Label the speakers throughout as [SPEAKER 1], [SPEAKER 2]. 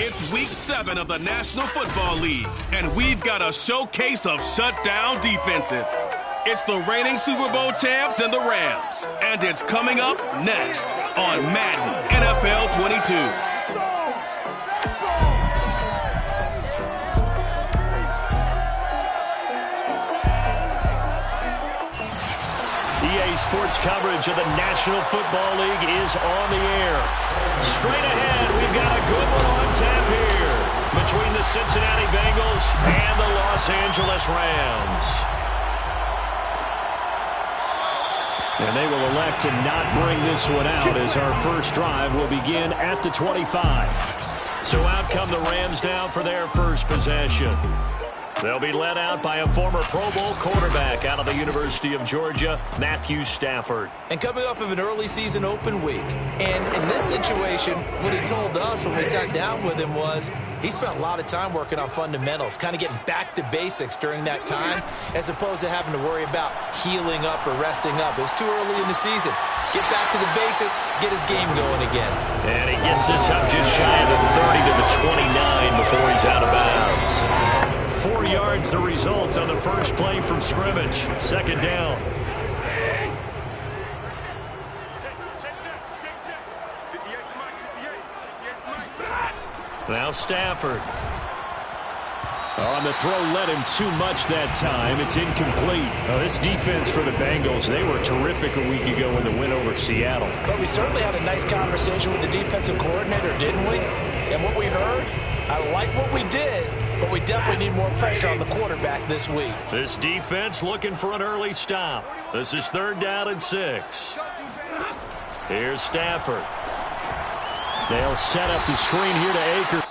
[SPEAKER 1] It's Week 7 of the National Football League, and we've got a showcase of shutdown defenses. It's the reigning Super Bowl champs and the Rams, and it's coming up next on Madden NFL 22.
[SPEAKER 2] EA Sports coverage of the National Football League is on the air. Straight ahead, we've got a good one on tap here between the Cincinnati Bengals and the Los Angeles Rams. And they will elect to not bring this one out as our first drive will begin at the 25. So out come the Rams now for their first possession. They'll be led out by a former Pro Bowl quarterback out of the University of Georgia, Matthew Stafford.
[SPEAKER 3] And coming off of an early season open week. And in this situation, what he told us when we sat down with him was he spent a lot of time working on fundamentals, kind of getting back to basics during that time, as opposed to having to worry about healing up or resting up. It was too early in the season. Get back to the basics, get his game going again.
[SPEAKER 2] And he gets this up just shy of the 30 to the 29 before he's out of bounds. 4 yards the result on the first play from scrimmage. Second down. Now Stafford. On the throw, led him too much that time. It's incomplete. This defense for the Bengals, they were terrific a week ago in the win over Seattle.
[SPEAKER 3] But we certainly had a nice conversation with the defensive coordinator, didn't we? And what we heard, I like what we did, but we definitely need more pressure on the quarterback this week.
[SPEAKER 2] This defense looking for an early stop. This is 3rd down and 6. Here's Stafford. They'll set up the screen here to Akers.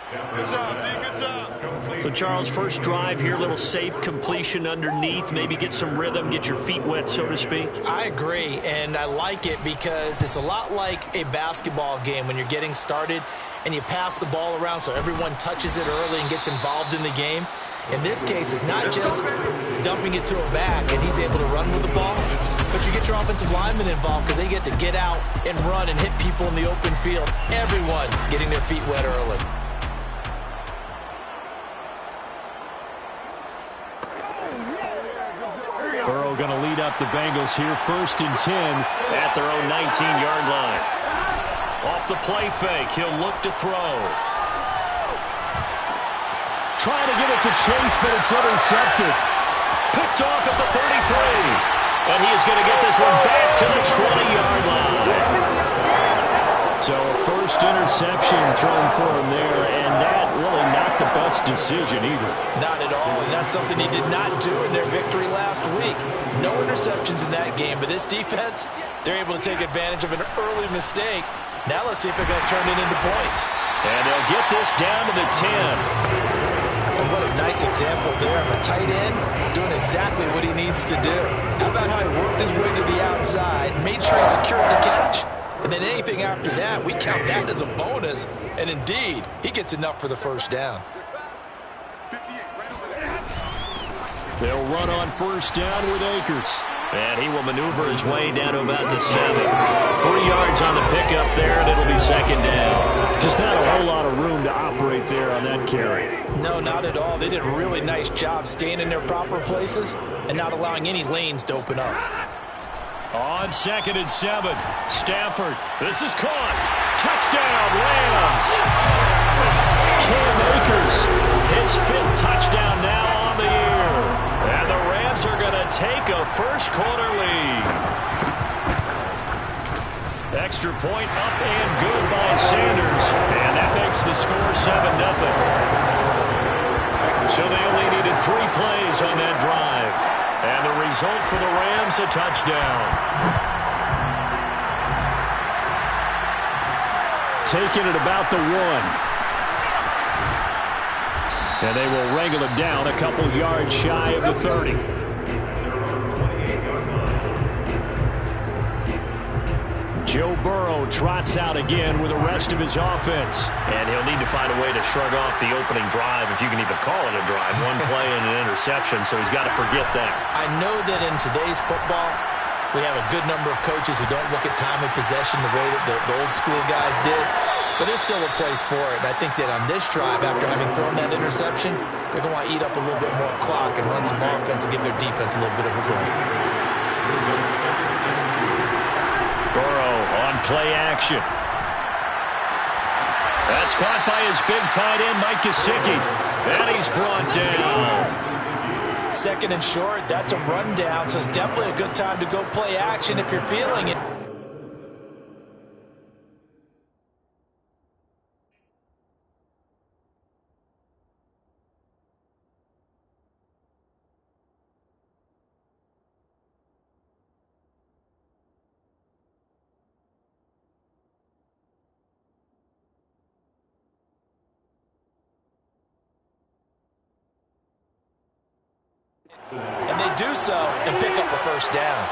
[SPEAKER 4] Good job, D. Good job.
[SPEAKER 2] So, Charles, first drive here, little safe completion underneath. Maybe get some rhythm, get your feet wet, so to speak.
[SPEAKER 3] I agree, and I like it because it's a lot like a basketball game when you're getting started and you pass the ball around so everyone touches it early and gets involved in the game. In this case, it's not just dumping it to a back and he's able to run with the ball. But you get your offensive linemen involved because they get to get out and run and hit people in the open field. Everyone getting their feet wet early.
[SPEAKER 2] Burrow going to lead up the Bengals here, 1st and 10 at their own 19-yard line. Off the play fake, he'll look to throw. Trying to get it to Chase, but it's intercepted. Picked off at the 33. And he is going to get this one back to the 20-yard line. So a first interception thrown for him there, and that really not the best decision either.
[SPEAKER 3] Not at all, and that's something he did not do in their victory last week. No interceptions in that game, but this defense, they're able to take advantage of an early mistake. Now let's see if they're going to turn it into points.
[SPEAKER 2] And they'll get this down to the 10.
[SPEAKER 3] And what a nice example there of a tight end doing exactly what he needs to do. How about how he worked his way to the outside, made sure he secured the catch, and then anything after that, we count that as a bonus. And indeed, he gets enough for the first down.
[SPEAKER 2] They'll run on first down with Akers. And he will maneuver his way down to about the 7. 3 yards on the pickup there, and it'll be 2nd down. Just not a whole lot of room to operate there on that carry.
[SPEAKER 3] No, not at all. They did a really nice job staying in their proper places and not allowing any lanes to open up.
[SPEAKER 2] On 2nd and 7, Stafford. This is caught. Touchdown, Rams. Cam Akers, his 5th touchdown now on the year. And the Rams are going to take a first-quarter lead. Extra point up and good by Sanders. And that makes the score 7-0. So they only needed 3 plays on that drive. And the result for the Rams, a touchdown. Taking it about the 1. And they will wrangle him down a couple yards shy of the 30. Joe Burrow trots out again with the rest of his offense. And he'll need to find a way to shrug off the opening drive, if you can even call it a drive. 1 play and an interception, so he's got to forget that.
[SPEAKER 3] I know that in today's football, we have a good number of coaches who don't look at time of possession the way that the old school guys did. But there's still a place for it. And I think that on this drive, after having thrown that interception, they're going to want to eat up a little bit more clock and run some offense and give their defense a little bit of a break.
[SPEAKER 2] Burrow on play action. That's caught by his big tight end, Mike Gesicki. And he's brought down.
[SPEAKER 3] 2nd and short, that's a rundown, so it's definitely a good time to go play action if you're feeling it. And they do so and pick up a first down.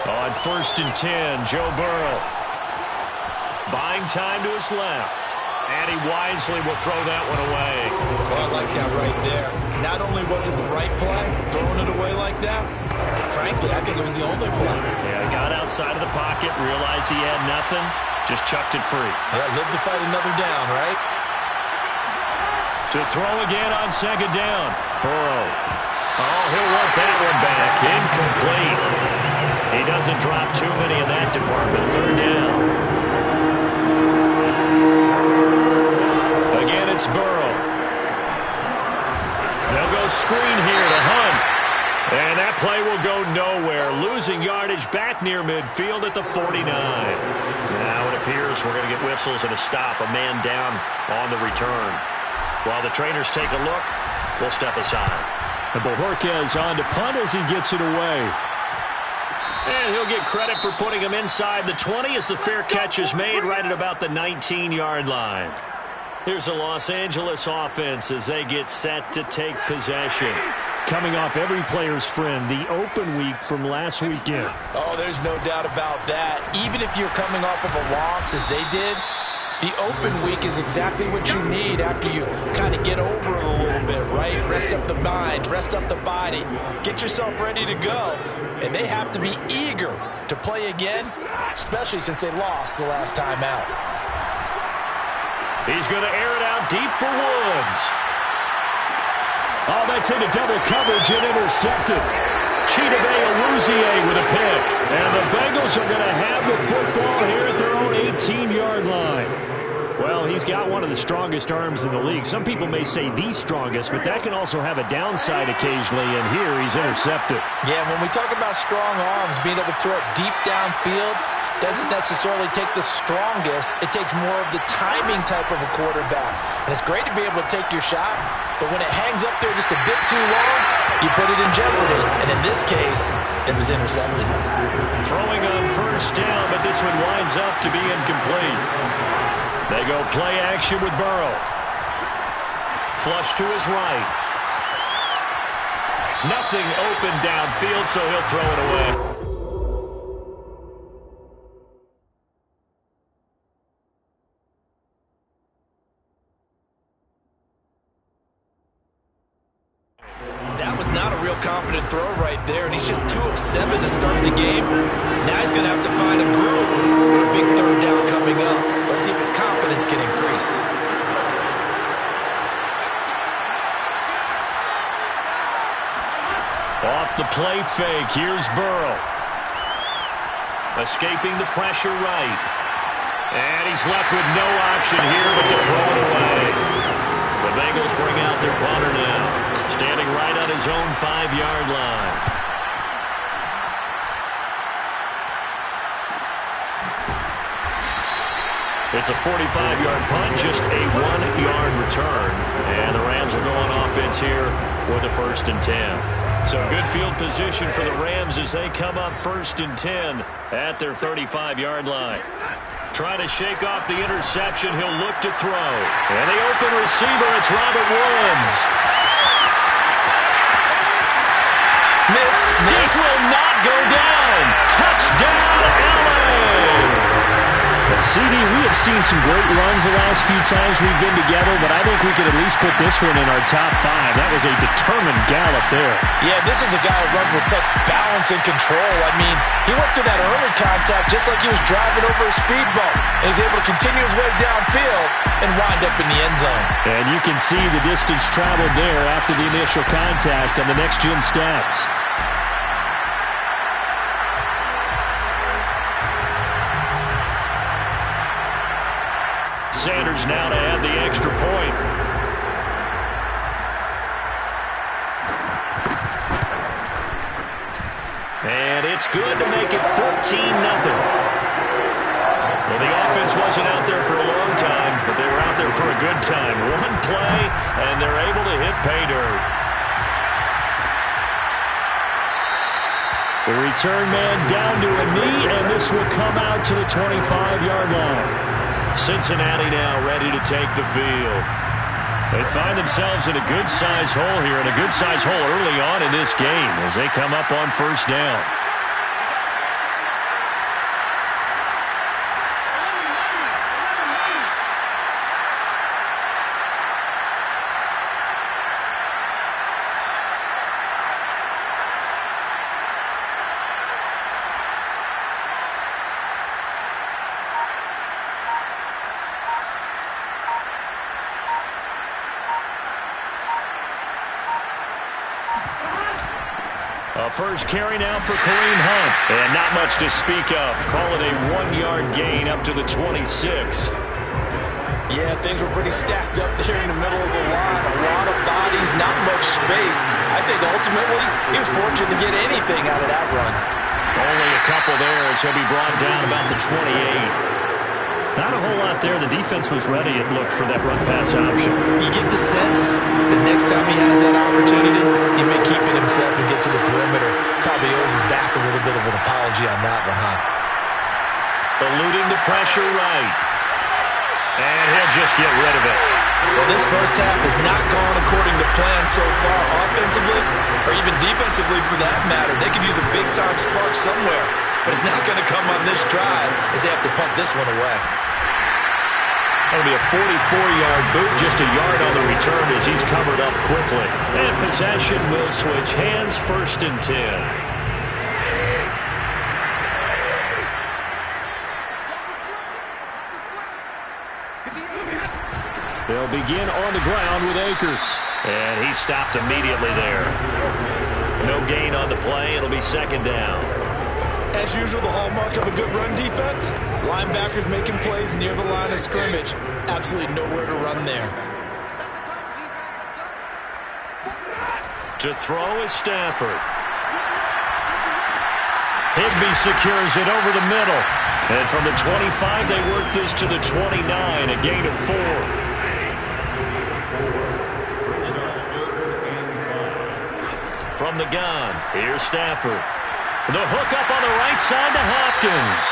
[SPEAKER 2] On 1st and 10, Joe Burrow. Buying time to his left. And he wisely will throw that one away.
[SPEAKER 3] Well, I like that right there. Not only was it the right play, throwing it away like that, frankly, I think it was the only play.
[SPEAKER 2] Yeah, he got outside of the pocket, realized he had nothing, just chucked it free.
[SPEAKER 3] Yeah, live to fight another down, right?
[SPEAKER 2] To throw again on 2nd down. Burrow. Oh, he'll want that one back. Incomplete. He doesn't drop too many in that department. 3rd down. Again, it's Burrow. They'll go screen here to Hunt. And that play will go nowhere. Losing yardage back near midfield at the 49. Now it appears we're going to get whistles and a stop. A man down on the return. While the trainers take a look, we'll step aside. And Bojorquez on to punt as he gets it away. And he'll get credit for putting him inside the 20 as the fair catch is made right at about the 19-yard line. Here's the Los Angeles offense as they get set to take possession. Coming off every player's friend, the open week from last weekend.
[SPEAKER 3] Oh, there's no doubt about that. Even if you're coming off of a loss as they did, The open week is exactly what you need after you kind of get over it a little bit, right? Rest up the mind, rest up the body, get yourself ready to go. And they have to be eager to play again, especially since they lost the last time out.
[SPEAKER 2] He's going to air it out deep for Woods. Oh, that's into double coverage and intercepted. Chidobe Awuzie with a pick. And the Bengals are going to have the football here at their own 18-yard line. Well, he's got one of the strongest arms in the league. Some people may say the strongest, but that can also have a downside occasionally, and here he's intercepted.
[SPEAKER 3] Yeah, when we talk about strong arms, being able to throw it deep downfield doesn't necessarily take the strongest. It takes more of the timing type of a quarterback. And it's great to be able to take your shot, but when it hangs up there just a bit too long, you put it in jeopardy. And in this case, it was intercepted.
[SPEAKER 2] Throwing on first down, but this one winds up to be incomplete. They go play action with Burrow. Flush to his right. Nothing open downfield, so he'll throw it away.
[SPEAKER 3] That was not a real confident throw right there, and he's just 2 of 7 to start the game. Now he's going to have to find a groove with a big third down coming up. Let's see if his confidence can increase.
[SPEAKER 2] Off the play fake, here's Burrow. Escaping the pressure right. And he's left with no option here but to throw it away. The Bengals bring out their punter now, standing right on his own 5-yard line. It's a 45-yard punt, just a 1-yard return. And the Rams are going offense here with a 1st and 10. So good field position for the Rams as they come up 1st and 10 at their 35-yard line. Trying to shake off the interception, he'll look to throw. And the open receiver, it's Robert Woods.
[SPEAKER 3] Missed.
[SPEAKER 2] This will not go down. Touchdown, LA.
[SPEAKER 5] But CD, we have seen some great runs the last few times we've been together, but I think we could at least put this one in our top 5. That was a determined gallop there.
[SPEAKER 3] Yeah, this is a guy who runs with such balance and control. I mean, he went through that early contact just like he was driving over a speed bump. And he's able to continue his way downfield and wind up in the end zone.
[SPEAKER 5] And you can see the distance traveled there after the initial contact on the next-gen stats.
[SPEAKER 2] Sanders now to add the extra point. And it's good to make it 14-0. Well, the offense wasn't out there for a long time, but they were out there for a good time. One play, and they're able to hit pay dirt.
[SPEAKER 5] The return man down to a knee, and this will come out to the 25-yard line.
[SPEAKER 2] Cincinnati now ready to take the field. They find themselves in a good-sized hole here, and a good-sized hole early on in this game as they come up on 1st down. First carry now for Kareem Hunt. And not much to speak of. Call it a 1-yard gain up to the 26.
[SPEAKER 3] Yeah, things were pretty stacked up there in the middle of the line. A lot of bodies, not much space. I think ultimately he was fortunate to get anything out of that run.
[SPEAKER 2] Only a couple there as he'll be brought down about the 28.
[SPEAKER 5] Not a whole lot there. The defense was ready, it looked, for that run-pass option.
[SPEAKER 3] You get the sense that next time he has that opportunity, he may keep it himself and get to the perimeter. Probably owes his back a little bit of an apology on that one, huh?
[SPEAKER 2] Eluding the pressure right. And he'll just get rid of it.
[SPEAKER 3] Well, this first half has not gone according to plan so far, offensively or even defensively for that matter. They could use a big-time spark somewhere, but it's not going to come on this drive as they have to punt this one away.
[SPEAKER 2] That'll be a 44-yard boot, just a yard on the return as he's covered up quickly. And possession will switch hands, 1st and 10. They'll begin on the ground with Akers. And he stopped immediately there. No gain on the play. It'll be 2nd down.
[SPEAKER 3] As usual, the hallmark of a good run defense, linebackers making plays near the line of scrimmage. Absolutely nowhere to run there.
[SPEAKER 2] To throw is Stafford. Higbee secures it over the middle. And from the 25, they work this to the 29, a gain of 4. From the gun, here's Stafford. The hook up on the right side to Hopkins.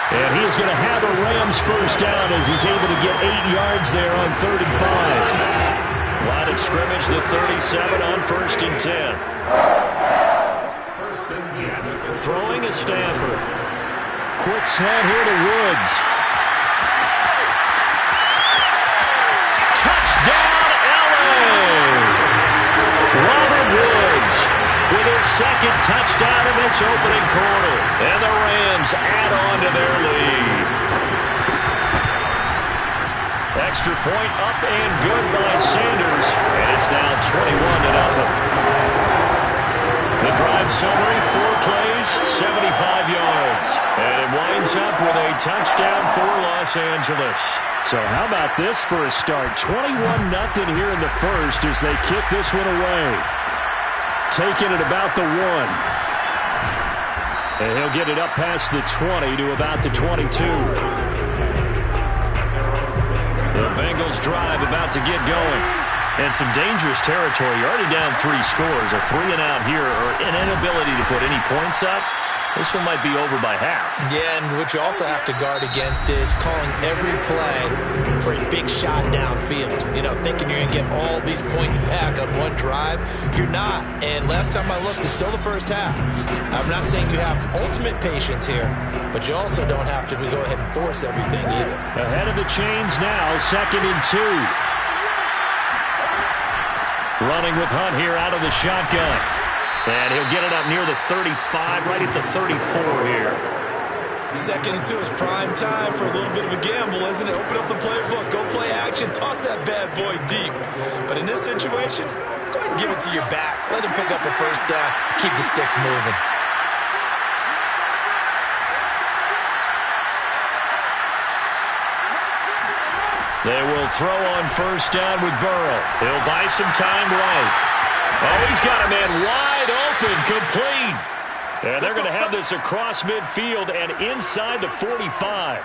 [SPEAKER 2] And he's going to have a Rams 1st down as he's able to get 8 yards there on 3rd and 5. Line of scrimmage, the 37 on 1st and 10. Throwing is Stafford.
[SPEAKER 5] Quick slant here to Woods.
[SPEAKER 2] Touchdown, LA! Robert Woods with his 2nd touchdown in this opening quarter. And the Rams add on to their lead. Extra point up and good by Sanders. And it's now 21-0. The drive summary, 4 plays, 75 yards. And it winds up with a touchdown for Los Angeles.
[SPEAKER 5] So how about this for a start? 21-0 here in the first as they kick this one away. Taking it about the 1. And he'll get it up past the 20 to about the 22.
[SPEAKER 2] The Bengals drive about to get going. And some dangerous territory. You're already down 3 scores. A 3-and-out here or an inability to put any points up. This one might be over by half.
[SPEAKER 3] Yeah, and what you also have to guard against is calling every play for a big shot downfield. You know, thinking you're going to get all these points back on one drive. You're not. And last time I looked, it's still the first half. I'm not saying you have ultimate patience here, but you also don't have to go ahead and force everything either.
[SPEAKER 5] Ahead of the chains now, 2nd and 2.
[SPEAKER 2] Running with Hunt here out of the shotgun. And he'll get it up near the 35, right at the 34 here.
[SPEAKER 3] 2nd and 2 is prime time for a little bit of a gamble, isn't it? Open up the playbook, go play action, toss that bad boy deep. But in this situation, go ahead and give it to your back. Let him pick up a 1st down, keep the sticks moving.
[SPEAKER 2] They will throw on 1st down with Burrow. He'll buy some time right. Oh, he's got a man wide open, complete. And they're going to have this across midfield and inside the 45.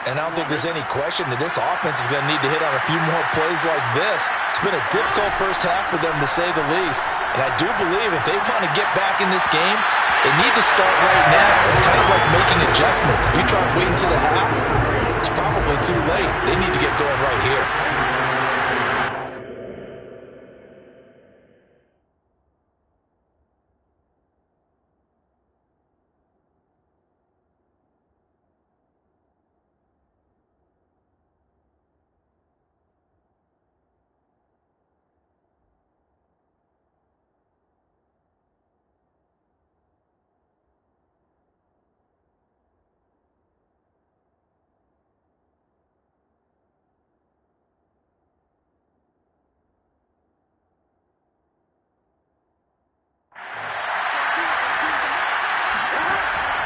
[SPEAKER 3] And I don't think there's any question that this offense is going to need to hit on a few more plays like this. It's been a difficult first half for them, to say the least. And I do believe if they want to get back in this game, they need to start right now. It's kind of like making adjustmts. If you try to wait until the half, it's probably too late. They need to get going right here.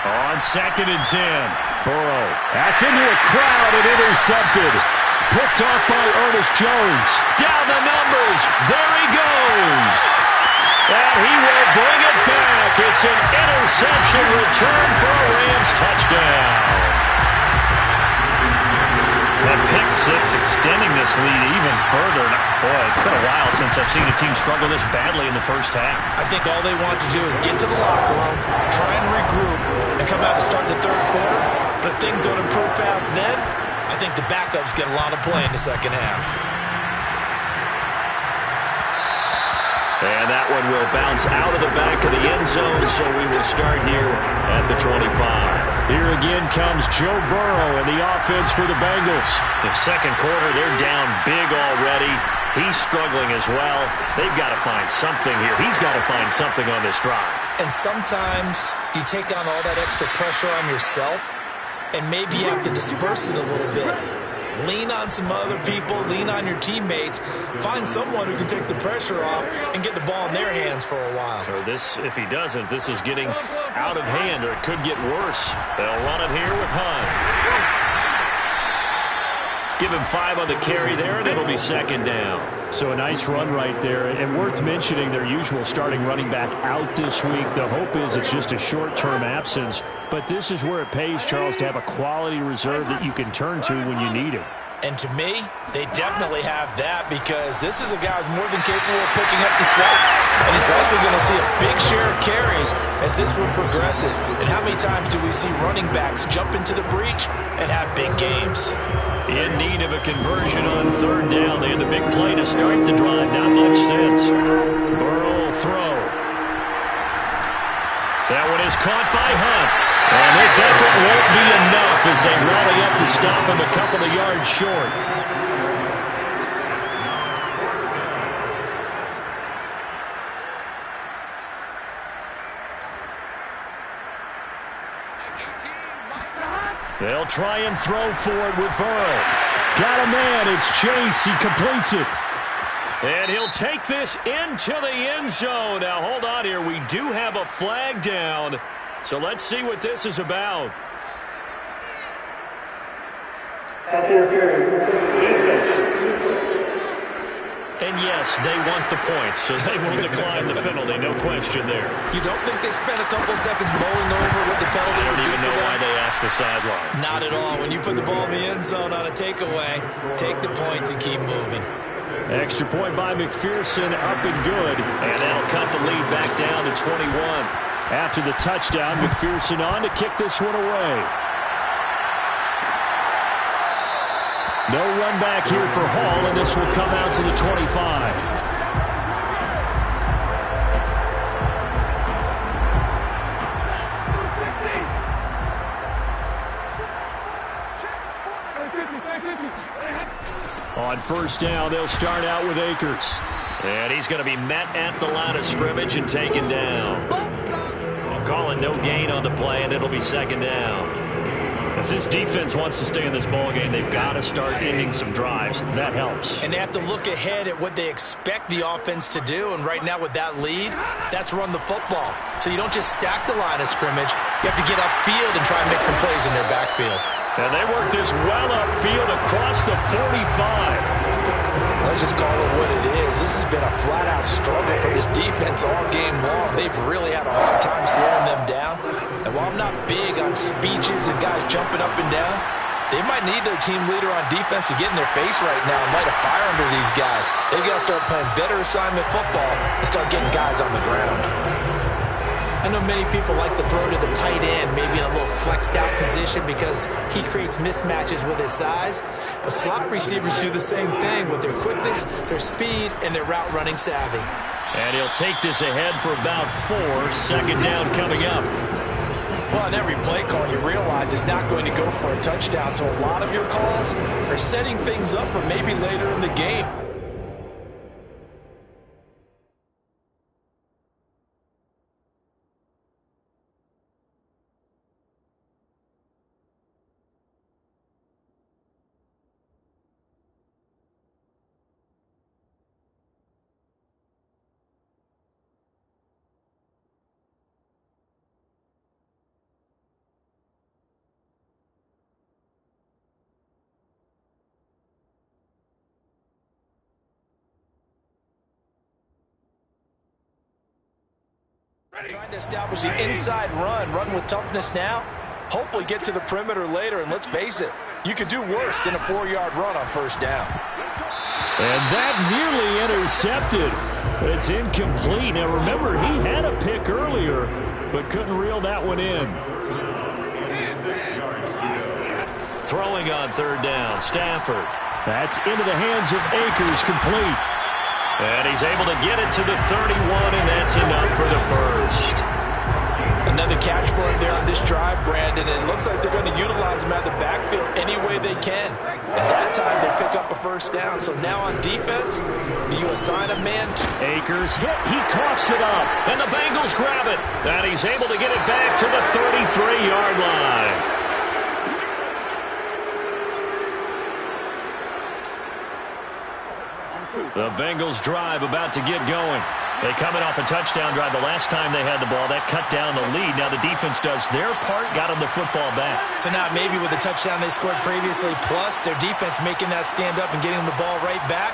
[SPEAKER 2] On 2nd and 10.
[SPEAKER 5] Burrow. That's into a crowd and intercepted. Picked off by Ernest Jones.
[SPEAKER 2] Down the numbers. There he goes. And he will bring it back. It's an interception return for a Rams touchdown. That pick 6 extending this lead even further. Boy, it's been a while since I've seen a team struggle this badly in the first half.
[SPEAKER 3] I think all they want to do is get to the locker room, try and regroup, and come out to start the 3rd quarter. But if things don't improve fast then, I think the backups get a lot of play in the 2nd half.
[SPEAKER 2] And that one will bounce out of the back of the end zone, so we will start here at the 25.
[SPEAKER 5] Here again comes Joe Burrow and the offense for the Bengals.
[SPEAKER 2] The second quarter, they're down big already. He's struggling as well. They've got to find something here. He's got to find something on this drive.
[SPEAKER 3] And sometimes you take on all that extra pressure on yourself, and maybe you have to disperse it a little bit. Lean on some other people, lean on your teammates, find someone who can take the pressure off and get the ball in their hands for a while.
[SPEAKER 2] Or this, if he doesn't, this is getting out of hand, or it could get worse. They'll run it here with Hunt. Give him 5 on the carry there, and it'll be second down.
[SPEAKER 5] So a nice run right there, and worth mentioning their usual starting running back out this week. The hope is it's just a short-term absence, but this is where it pays, Charles, to have a quality reserve that you can turn to when you need it.
[SPEAKER 3] And to me, they definitely have that, because this is a guy who's more than capable of picking up the slack. And he's likely going to see a big share of carries as this one progresses. And how many times do we see running backs jump into the breach and have big games?
[SPEAKER 2] In need of a conversion on third down. They had the big play to start the drive. Not much sense. Burrow throw. That one is caught by Hunt. And this effort won't be enough as they rally up to stop him a couple of yards short. They'll try and throw for it with Burrow.
[SPEAKER 5] Got a man. It's Chase. He completes it.
[SPEAKER 2] And he'll take this into the end zone. Now, hold on here. We do have a flag down. So let's see what this is about. And yes, they want the points, so they will decline the penalty. No question there.
[SPEAKER 3] You don't think they spent a couple seconds mulling over what the penalty
[SPEAKER 2] I
[SPEAKER 3] would
[SPEAKER 2] don't
[SPEAKER 3] do
[SPEAKER 2] even
[SPEAKER 3] for
[SPEAKER 2] know
[SPEAKER 3] them?
[SPEAKER 2] why they asked the sideline.
[SPEAKER 3] Not at all. When you put the ball in the end zone on a takeaway, take the points and keep moving.
[SPEAKER 5] Extra point by McPherson, up and good.
[SPEAKER 2] And that'll cut the lead back down to 21.
[SPEAKER 5] After the touchdown, McPherson on to kick this one away. No run back here for Hall, and this will come out to the 25. On first down, they'll start out with Akers.
[SPEAKER 2] And he's going to be met at the line of scrimmage and taken down. They'll call it no gain on the play, and it'll be second down. If this defense wants to stay in this ballgame, they've got to start ending some drives. That helps.
[SPEAKER 3] And they have to look ahead at what they expect the offense to do. And right now with that lead, that's run the football. So you don't just stack the line of scrimmage. You have to get upfield and try and make some plays in their backfield.
[SPEAKER 2] And they work this well upfield across the 45.
[SPEAKER 3] Let's just call it what it is. This has been a flat-out struggle for this defense all game long. They've really had a hard time slowing them down. And while I'm not big on speeches and guys jumping up and down, they might need their team leader on defense to get in their face right now and light a fire under these guys. They've got to start playing better assignment football and start getting guys on the ground. I know many people like to throw to the tight end, maybe in a little flexed out position because he creates mismatches with his size. But slot receivers do the same thing with their quickness, their speed, and their route running savvy.
[SPEAKER 2] And he'll take this ahead for about 4. Second down coming up.
[SPEAKER 3] Well, on every play call, you realize it's not going to go for a touchdown. So a lot of your calls are setting things up for maybe later in the game. Trying to establish the inside run with toughness now. Hopefully get to the perimeter later, and let's face it, you could do worse than a 4-yard run on first down.
[SPEAKER 5] And that nearly intercepted. It's incomplete. Now remember, he had a pick earlier, but couldn't reel that one in.
[SPEAKER 2] Throwing on third down, Stafford.
[SPEAKER 5] That's into the hands of Akers, complete.
[SPEAKER 2] And he's able to get it to the 31, and that's enough for the first.
[SPEAKER 3] Another catch for him there on this drive, Brandon, and it looks like they're going to utilize him out of the backfield any way they can. And that time they pick up a first down. So now on defense, do you assign a man to
[SPEAKER 2] Akers hit, he coughs it up, and the Bengals grab it. And he's able to get it back to the 33-yard line. The Bengals drive about to get going. They coming off a touchdown drive the last time they had the ball. That cut down the lead. Now the defense does their part, got them the football back.
[SPEAKER 3] So now maybe with the touchdown they scored previously, plus their defense making that stand up and getting the ball right back,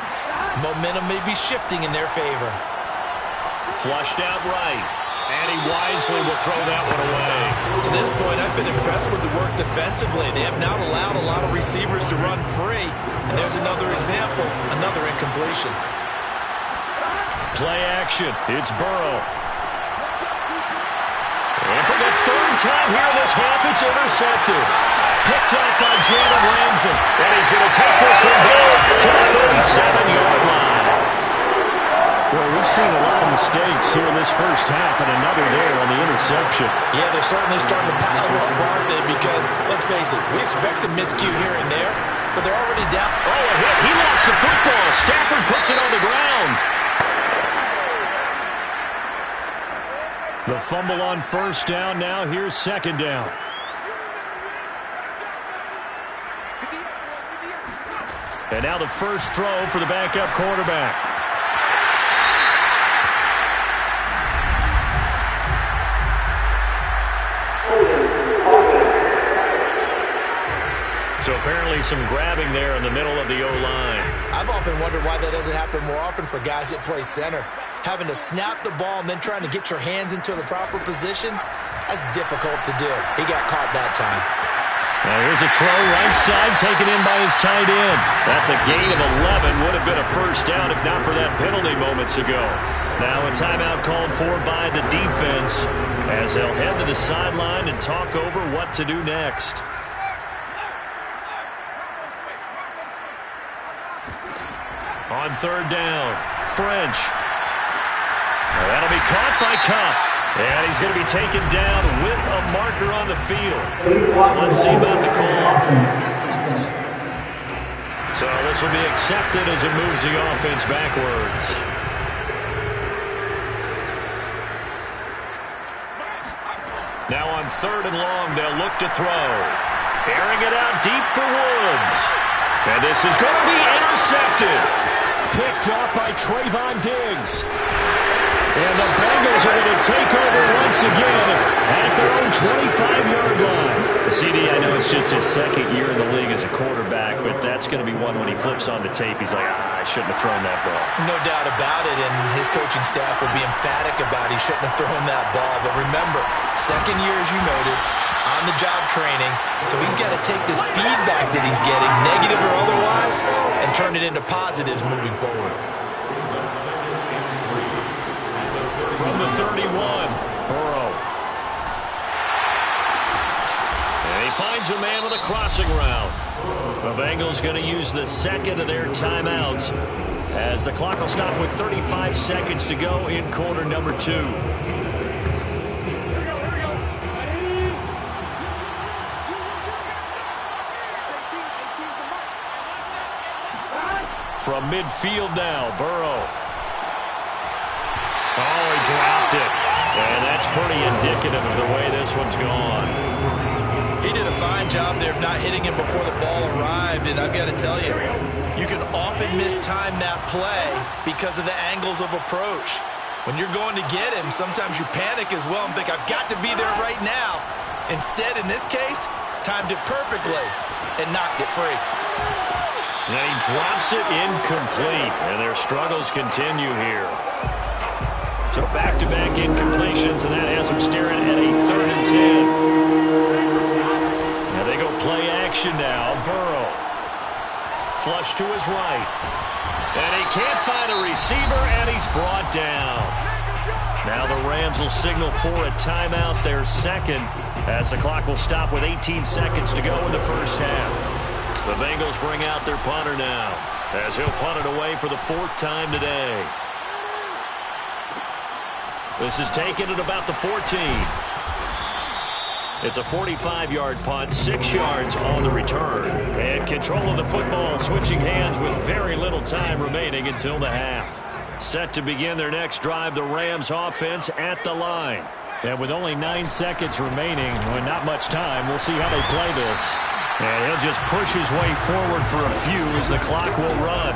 [SPEAKER 3] momentum may be shifting in their favor.
[SPEAKER 2] Flushed out right. And he wisely will throw that one away.
[SPEAKER 3] To this point, I've been impressed with the work defensively. They have not allowed a lot of receivers to run free. And there's another example, another incompletion.
[SPEAKER 2] Play action. It's Burrow. And for the third time here this half, it's intercepted. Picked up by Jalen Ramsey. And he's going to take this one back to the 37-yard line.
[SPEAKER 5] Well, we've seen a lot of mistakes here in this first half, and another there on the interception.
[SPEAKER 3] Yeah, they're certainly starting to pile up, aren't they? Because, let's face it, we expect a miscue here and there, but they're already down.
[SPEAKER 2] Oh, a hit. He lost the football. Stafford puts it on the ground.
[SPEAKER 5] The fumble on first down. Now here's second down. And now the first throw for the backup quarterback. So apparently some grabbing there in the middle of the O-line.
[SPEAKER 3] I've often wondered why that doesn't happen more often for guys that play center. Having to snap the ball and then trying to get your hands into the proper position, that's difficult to do. He got caught that time.
[SPEAKER 2] Now here's a throw right side taken in by his tight end. That's a gain of 11. Would have been a first down if not for that penalty moments ago. Now a timeout called for by the defense as they'll head to the sideline and talk over what to do next. On third down, French. Now that'll be caught by Cup. And he's going to be taken down with a marker on the field. So let's see about the call. So this will be accepted as it moves the offense backwards. Now on third and long, they'll look to throw. Airing it out deep for Woods. And this is going to be intercepted.
[SPEAKER 5] Picked up by Trayvon Diggs. And the Bengals are going to take over once again at their own 25-yard line.
[SPEAKER 2] CD, I know it's just his second year in the league as a quarterback, but that's going to be one when he flips on the tape. He's like, I shouldn't have thrown that ball.
[SPEAKER 3] No doubt about it, and his coaching staff will be emphatic about he shouldn't have thrown that ball. But remember, second year, as you noted, on-the-job training, so he's got to take this feedback that he's getting, negative or otherwise, and turn it into positives moving forward.
[SPEAKER 2] From the 31, Burrow. And he finds a man with a crossing route. The Bengals going to use the second of their timeouts as the clock will stop with 35 seconds to go in quarter number 2. From midfield now, Burrow. Oh, he dropped it. And that's pretty indicative of the way this one's gone.
[SPEAKER 3] He did a fine job there of not hitting him before the ball arrived, and I've got to tell you, you can often mistime that play because of the angles of approach. When you're going to get him, sometimes you panic as well and think, I've got to be there right now. Instead, in this case, timed it perfectly and knocked it free.
[SPEAKER 2] And he drops it incomplete, and their struggles continue here. So back-to-back incompletions, and that has them staring at a 3rd and 10. Now they go play action now. Burrow. Flush to his right. And he can't find a receiver, and he's brought down. Now the Rams will signal for a timeout, their second, as the clock will stop with 18 seconds to go in the first half. The Bengals bring out their punter now. as he'll punt it away for the 4th time today. This is taken at about the 14. It's a 45-yard punt, 6 yards on the return. And control of the football switching hands with very little time remaining until the half. Set to begin their next drive, the Rams offense at the line.
[SPEAKER 5] And with only 9 seconds remaining, with not much time, we'll see how they play this.
[SPEAKER 2] And he'll just push his way forward for a few as the clock will run.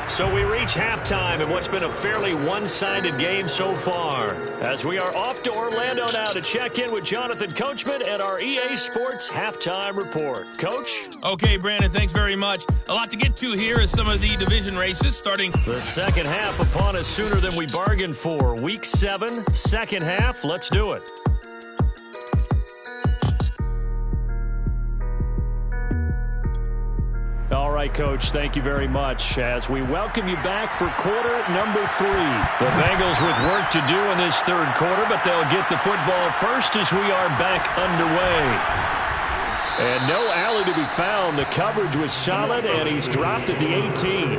[SPEAKER 2] So we reach halftime in what's been a fairly one-sided game so far. As we are off to Orlando now to check in with Jonathan Coachman and our EA Sports Halftime Report. Coach?
[SPEAKER 6] Okay, Brandon, thanks very much. A lot to get to here is some of the division races starting.
[SPEAKER 2] The second half upon us sooner than we bargained for. Week 7, second half. Let's do it.
[SPEAKER 5] All right, Coach, thank you very much as we welcome you back for quarter number 3.
[SPEAKER 2] The Bengals with work to do in this third quarter, but they'll get the football first as we are back underway.
[SPEAKER 5] And no alley to be found. The coverage was solid, and he's dropped at the 18.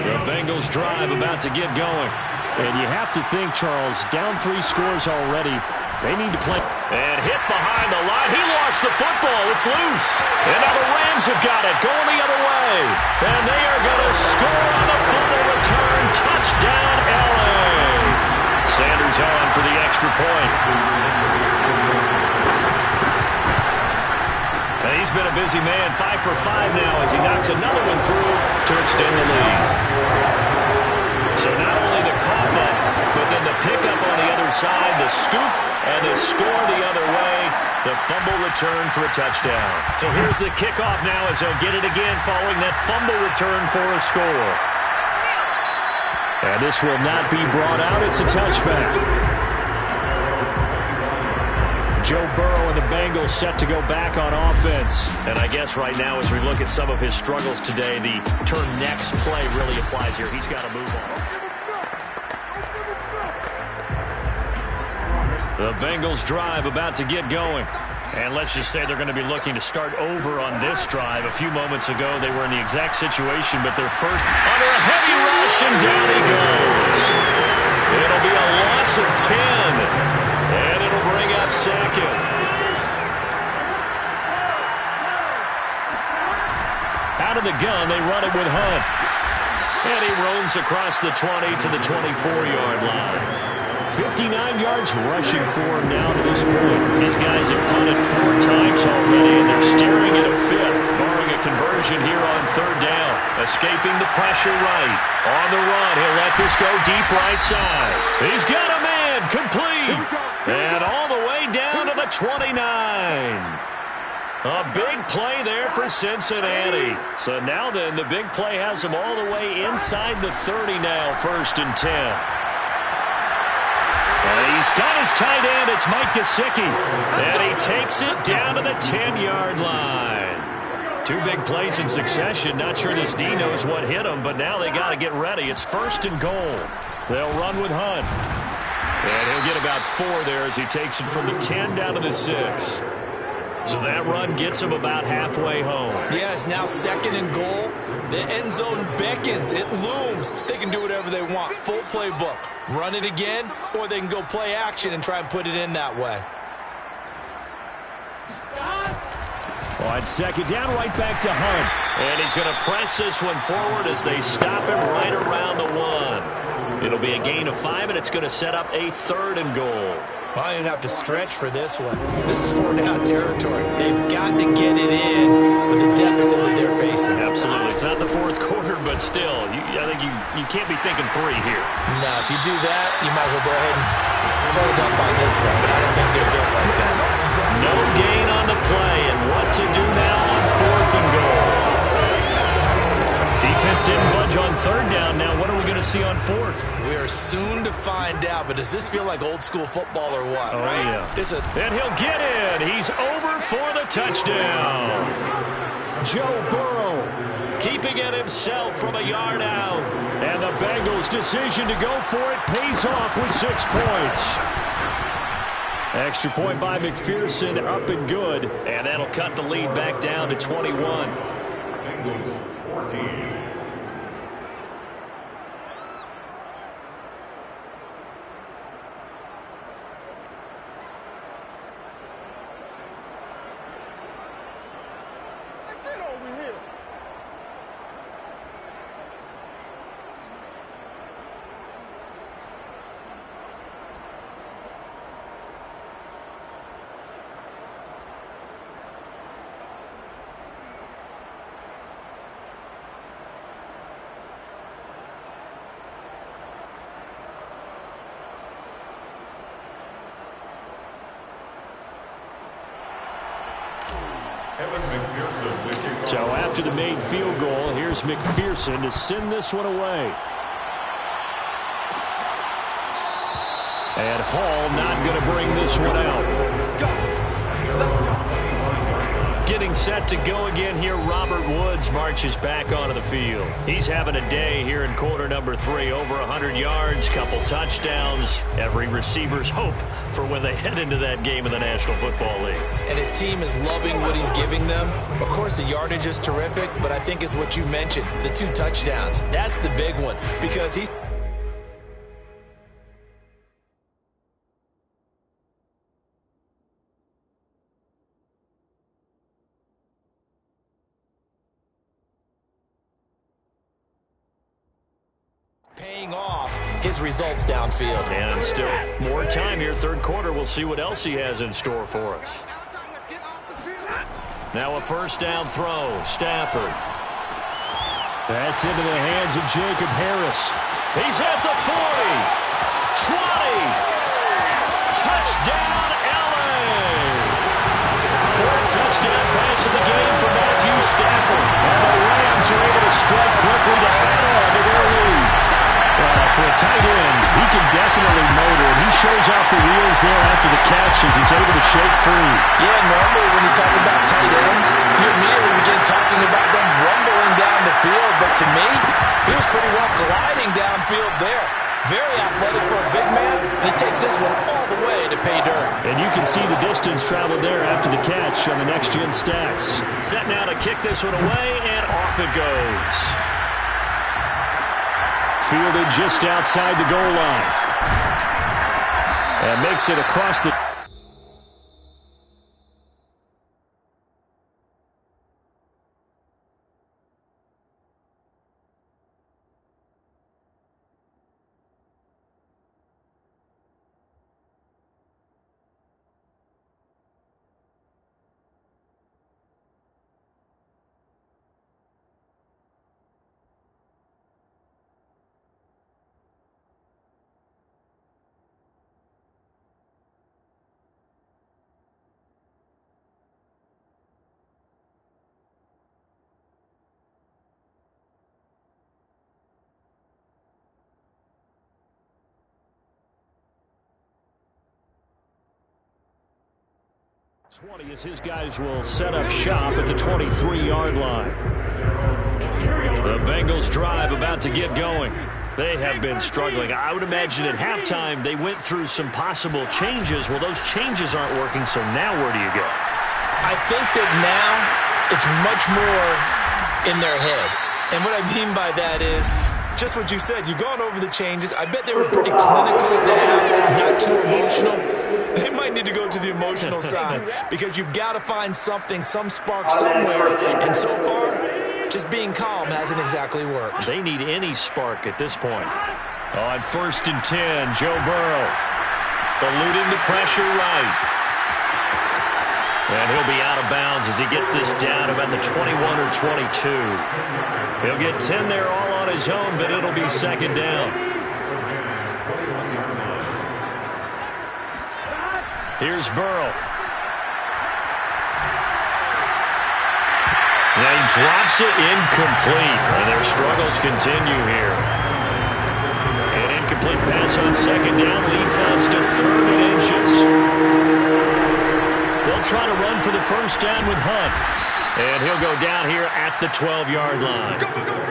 [SPEAKER 2] The Bengals drive about to get going.
[SPEAKER 5] And you have to think, Charles, down 3 scores already. They need to play.
[SPEAKER 2] And hit behind the line. He lost the football. It's loose. And now the Rams have got it. Going the other way. And they are going to score on the fumble return. Touchdown, LA. Sanders on for the extra point. And he's been a busy man. 5 for 5 now as he knocks another one through to extend the lead. So not only the cough up, but then the pickup on the other side, the scoop, and the score the other way, the fumble return for a touchdown. So here's the kickoff now as they'll get it again following that fumble return for a score.
[SPEAKER 5] And this will not be brought out. It's a touchback. Joe Burrow and the Bengals set to go back on offense.
[SPEAKER 2] And I guess right now as we look at some of his struggles today, the turn next play really applies here. He's got to move on. The Bengals drive about to get going. And let's just say they're going to be looking to start over on this drive. A few moments ago, they were in the exact situation, but they're first under a heavy rush, and down he goes. It'll be a loss of 10, and it'll bring up second. Out of the gun, they run it with Hunt. And he roams across the 20 to the 24-yard line.
[SPEAKER 5] 59 yards rushing for him now to this point.
[SPEAKER 2] These guys have punted 4 times already, and they're staring at a 5th, barring a conversion here on 3rd down. Escaping the pressure right. On the run, he'll let this go deep right side. He's got a man, complete. And all the way down to the 29. A big play there for Cincinnati. So now then, the big play has them all the way inside the 30 now, 1st and 10. He's got his tight end. It's Mike Gesicki. And he takes it down to the 10-yard line. 2 big plays in succession. Not sure this D knows what hit him, but now they got to get ready. It's 1st and goal. They'll run with Hunt. And he'll get about 4 there as he takes it from the 10 down to the 6. So that run gets him about halfway home.
[SPEAKER 3] Yeah, it's now 2nd and goal. The end zone beckons. It looms. They can do whatever they want. Full playbook. Run it again, or they can go play action and try and put it in that way.
[SPEAKER 5] On 2nd down, right back to Hunt.
[SPEAKER 2] And he's going to press this one forward as they stop him right around the 1. It'll be a gain of 5, and it's going to set up a 3rd and goal.
[SPEAKER 3] Well, I didn't have to stretch for this one. This is 4-down territory. They've got to get it in with the deficit that they're facing.
[SPEAKER 2] Absolutely. It's not the 4th quarter, but still, I think you can't be thinking 3 here.
[SPEAKER 3] No, if you do that, you might as well go ahead and fold up on this one, but I don't think they're built like that.
[SPEAKER 2] No gain on the play, and what to do now on 4th and goal. Defense didn't budge on 3rd down. Now what are we going to see on 4th?
[SPEAKER 3] We are soon to find out, but does this feel like old school football or what?
[SPEAKER 2] Oh,
[SPEAKER 3] right?
[SPEAKER 2] Yeah. And he'll get in. He's over for the touchdown.
[SPEAKER 5] Joe Burrow
[SPEAKER 2] keeping it himself from a yard out.
[SPEAKER 5] And the Bengals' decision to go for it pays off with 6 points. Extra point by McPherson, up and good.
[SPEAKER 2] And that'll cut the lead back down to 21.
[SPEAKER 7] Bengals 14.
[SPEAKER 5] So after the made field goal, here's McPherson to send this one away. And Hall not going to bring this one out.
[SPEAKER 2] Getting set to go again here, Robert Woods marches back onto the field. He's having a day here in quarter number 3. Over 100 yards, couple touchdowns. Every receiver's hope for when they head into that game in the National Football League.
[SPEAKER 3] And his team is loving what he's giving them. Of course, the yardage is terrific, but I think is what you mentioned, the 2 touchdowns. That's the big one because he's paying off his results downfield.
[SPEAKER 2] And still more time here, third quarter. We'll see what else he has in store for us. Now a first down throw, Stafford.
[SPEAKER 5] That's into the hands of Jacob Harris.
[SPEAKER 2] He's at the 40, 20. Touchdown, LA. 4th touchdown pass of the game for Matthew Stafford.
[SPEAKER 5] And the Rams are able to strike quickly to add on to their lead. For a tight end, he can definitely motor it. He shows off the wheels there after the catch as he's able to shake free.
[SPEAKER 3] Yeah, normally when you talk about tight ends, you immediately begin talking about them rumbling down the field. But to me, he was pretty well gliding downfield there. Very athletic for a big man, and he takes this one all the way to pay dirt.
[SPEAKER 5] And you can see the distance traveled there after the catch on the next-gen stats.
[SPEAKER 2] Set now to kick this one away, and off it goes.
[SPEAKER 5] Fielded just outside the goal line. And makes it across the... As his guys will set up shop at the 23-yard line.
[SPEAKER 2] The Bengals drive about to get going. They have been struggling. I would imagine at halftime they went through some possible changes. Well, those changes aren't working, so now where do you go?
[SPEAKER 3] I think that now it's much more in their head. And what I mean by that is just what you said. You've gone over the changes. I bet they were pretty clinical at the half, not too emotional. They might need to go to the emotional side because you've got to find something, some spark somewhere. And so far, just being calm hasn't exactly worked.
[SPEAKER 2] They need any spark at this point. On 1st and 10, Joe Burrow eluding the pressure right. And he'll be out of bounds as he gets this down about the 21 or 22. He'll get 10 there all on his own, but it'll be second down. Here's Burrow. And he drops it incomplete. And their struggles continue here. An incomplete pass on second down leads us to 3rd and inches. They'll try to run for the first down with Hunt. And he'll go down here at the 12-yard line.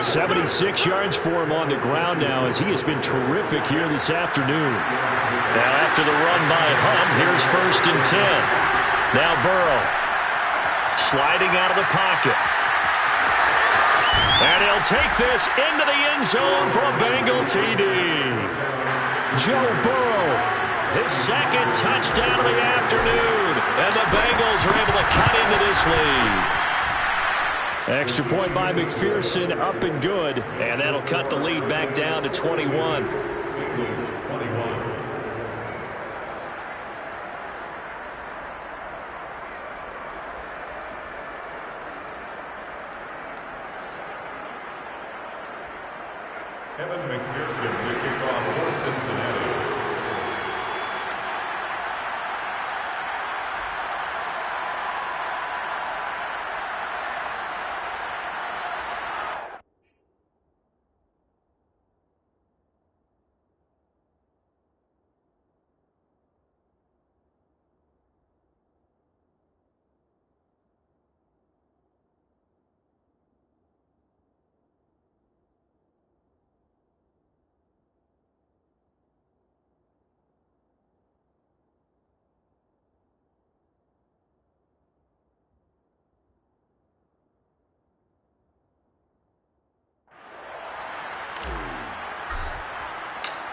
[SPEAKER 5] 76 yards for him on the ground now, as he has been terrific here this afternoon.
[SPEAKER 2] Now after the run by Hunt, here's 1st and 10. Now Burrow sliding out of the pocket. And he'll take this into the end zone for a Bengal TD. Joe Burrow, his 2nd touchdown of the afternoon. And the Bengals are able to cut into this lead.
[SPEAKER 5] Extra point by McPherson, up and good.
[SPEAKER 2] And that'll cut the lead back down to 21.
[SPEAKER 7] Evan McPherson, the kickoff for Cincinnati.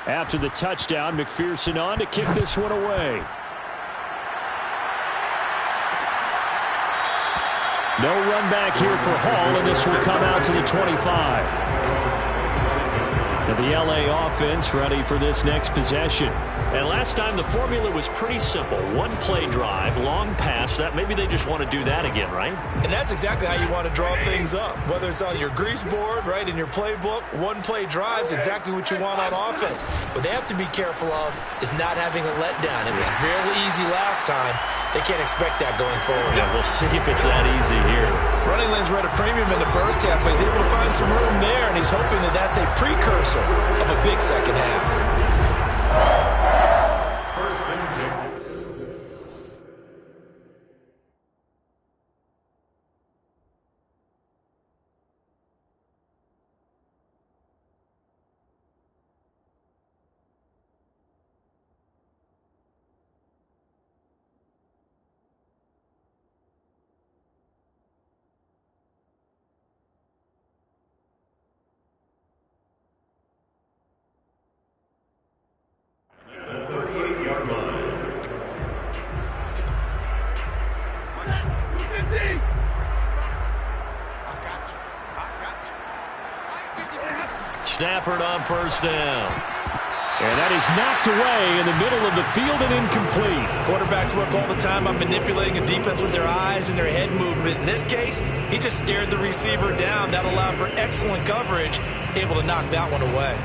[SPEAKER 5] After the touchdown, McPherson on to kick this one away. No run back here for Hall, and this will come out to the 25. And the LA offense ready for this next possession.
[SPEAKER 2] And last time the formula was pretty simple. One-play drive, long pass. That maybe they just want to do that again, right?
[SPEAKER 3] And that's exactly how you want to draw things up. Whether it's on your grease board, right, in your playbook, one-play drives exactly what you want on offense. What they have to be careful of is not having a letdown. It was fairly easy last time. They can't expect that going forward.
[SPEAKER 2] Yeah, we'll see if it's that easy here.
[SPEAKER 3] Running lanes were at a premium in the first half, but he's able to find some room there, and he's hoping that that's a precursor of a big second half.
[SPEAKER 7] 1st and 10.
[SPEAKER 2] Stafford on 1st down.
[SPEAKER 5] And that is knocked away in the middle of the field and incomplete.
[SPEAKER 3] Quarterbacks work all the time on manipulating a defense with their eyes and their head movement. In this case, he just stared the receiver down. That allowed for excellent coverage, able to knock that one away.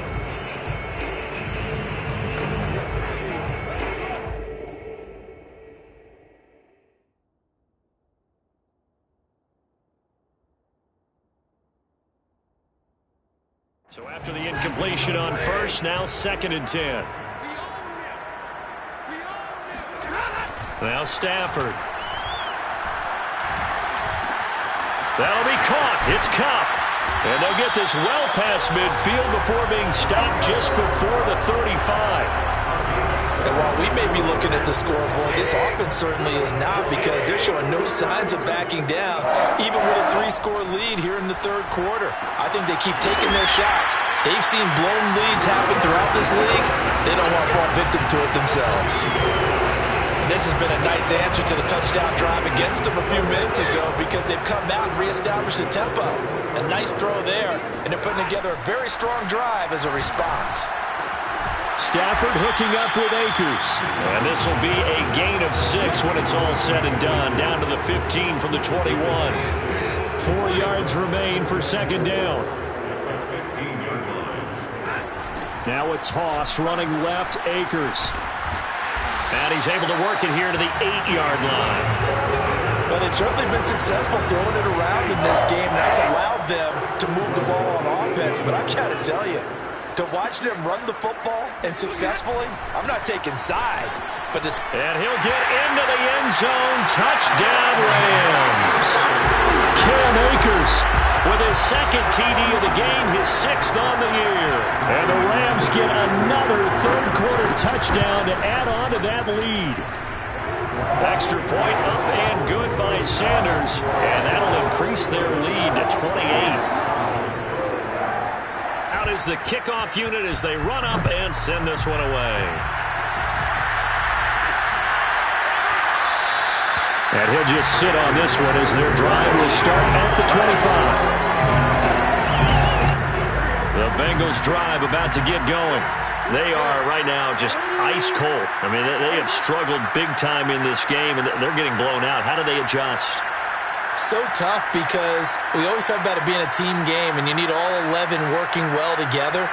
[SPEAKER 2] So after the incompletion on 1st, now 2nd and 10. Now Stafford. That'll be caught. It's Cup. And they'll get this well past midfield before being stopped just before the 35.
[SPEAKER 3] And while we may be looking at the scoreboard, this offense certainly is not, because they're showing no signs of backing down, even with a 3-score lead here in the 3rd quarter. I think they keep taking their shots. They've seen blown leads happen throughout this league. They don't want to fall victim to it themselves. And this has been a nice answer to the touchdown drive against them a few minutes ago, because they've come out and reestablished the tempo. A nice throw there, and they're putting together a very strong drive as a response.
[SPEAKER 5] Stafford hooking up with Akers.
[SPEAKER 2] And this will be a gain of 6 when it's all said and done. Down to the 15 from the 21.
[SPEAKER 5] 4 yards remain for 2nd down. Now a toss running left, Akers.
[SPEAKER 2] And he's able to work it here to the 8-yard line.
[SPEAKER 3] Well, they've certainly been successful throwing it around in this game. That's allowed them to move the ball on offense. But I got to tell you, To watch them run the football and successfully, I'm not taking sides, but this.
[SPEAKER 2] And he'll get into the end zone. Touchdown, Rams. Cam Akers with his second TD of the game, his 6th on the year. And the Rams get another third-quarter touchdown to add on to that lead. Extra point up and good by Sanders, and that'll increase their lead to 28. Out is the kickoff unit as they run up and send this one away. And he'll just sit on this one as their drive will start at the 25. The Bengals drive about to get going. They are right now just ice cold. I mean, they have struggled big time in this game, and they're getting blown out. How do they adjust?
[SPEAKER 3] So tough because we always talk about it being a team game, and you need all 11 working well together.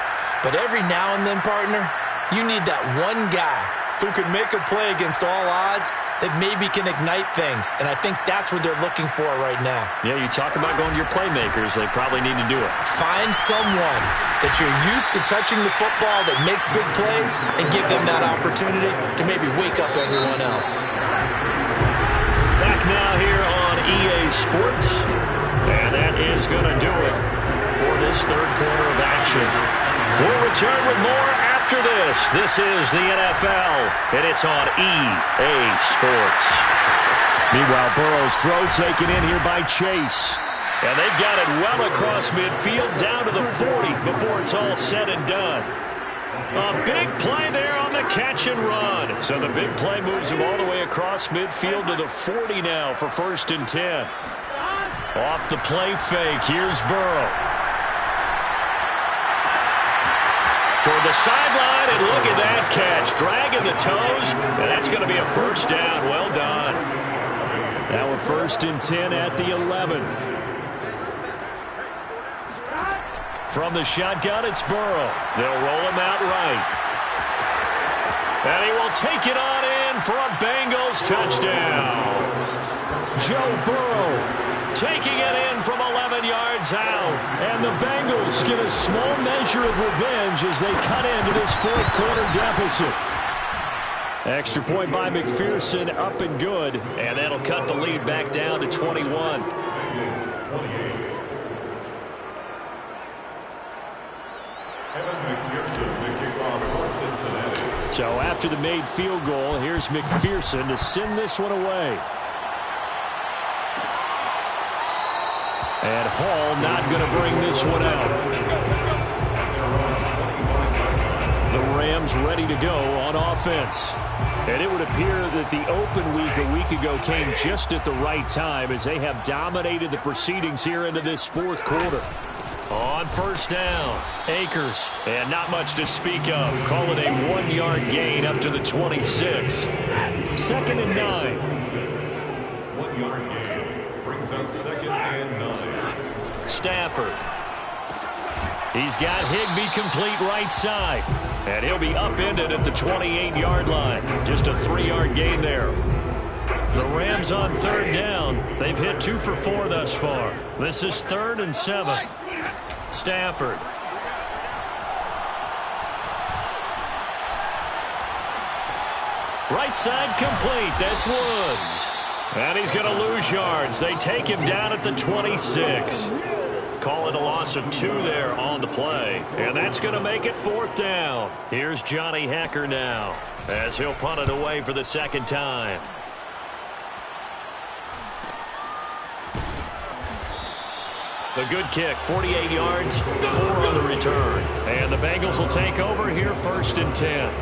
[SPEAKER 3] But every now and then, partner, you need that one guy who can make a play against all odds that maybe can ignite things. And I think that's what they're looking for right now.
[SPEAKER 2] Yeah, you talk about going to your playmakers. They probably need to do it.
[SPEAKER 3] Find someone that you're used to touching the football that makes big plays and give them that opportunity to maybe wake up everyone else.
[SPEAKER 2] Back now here on EA Sports. And that is going to do it for this third quarter of action. We'll return with more after this. This is the NFL, and it's on EA Sports.
[SPEAKER 5] Meanwhile, Burrow's throw taken in here by Chase.
[SPEAKER 2] And they've got it well across midfield down to the 40 before it's all said and done. A big play there on the catch and run. So the big play moves him all the way across midfield to the 40 now for 1st and 10. Off the play fake, here's Burrow. Toward the sideline, and look at that catch. Dragging the toes, and that's going to be a 1st down. Well done.
[SPEAKER 5] Now we're 1st and 10 at the 11.
[SPEAKER 2] From the shotgun, it's Burrow. They'll roll him out right. And he will take it on in for a Bengals touchdown. Joe Burrow taking it in from 11 yards out. And the Bengals get a small measure of revenge as they cut into this 4th quarter deficit.
[SPEAKER 5] Extra point by McPherson, up and good.
[SPEAKER 2] And that'll cut the lead back down to 21.
[SPEAKER 5] So after the made field goal, here's McPherson to send this one away. And Hall not going to bring this one out. The Rams ready to go on offense. And it would appear that the open week a week ago came just at the right time as they have dominated the proceedings here into this 4th quarter.
[SPEAKER 2] On 1st down, Akers, and not much to speak of. Call it a 1-yard gain up to the 26. 2nd and 9.
[SPEAKER 7] 1-yard gain brings up 2nd and 9.
[SPEAKER 2] Stafford. He's got Higbee complete right side. And he'll be upended at the 28-yard line. Just a 3-yard gain there. The Rams on 3rd down. They've hit 2 for 4 thus far. This is 3rd and 7. Stafford. Right side complete. That's Woods. And he's going to lose yards. They take him down at the 26. Call it a loss of 2 there on the play. And that's going to make it 4th down. Here's Johnny Hekker now as he'll punt it away for the 2nd time. A good kick, 48 yards, 4 on the return. And the Bengals will take over here 1st and 10.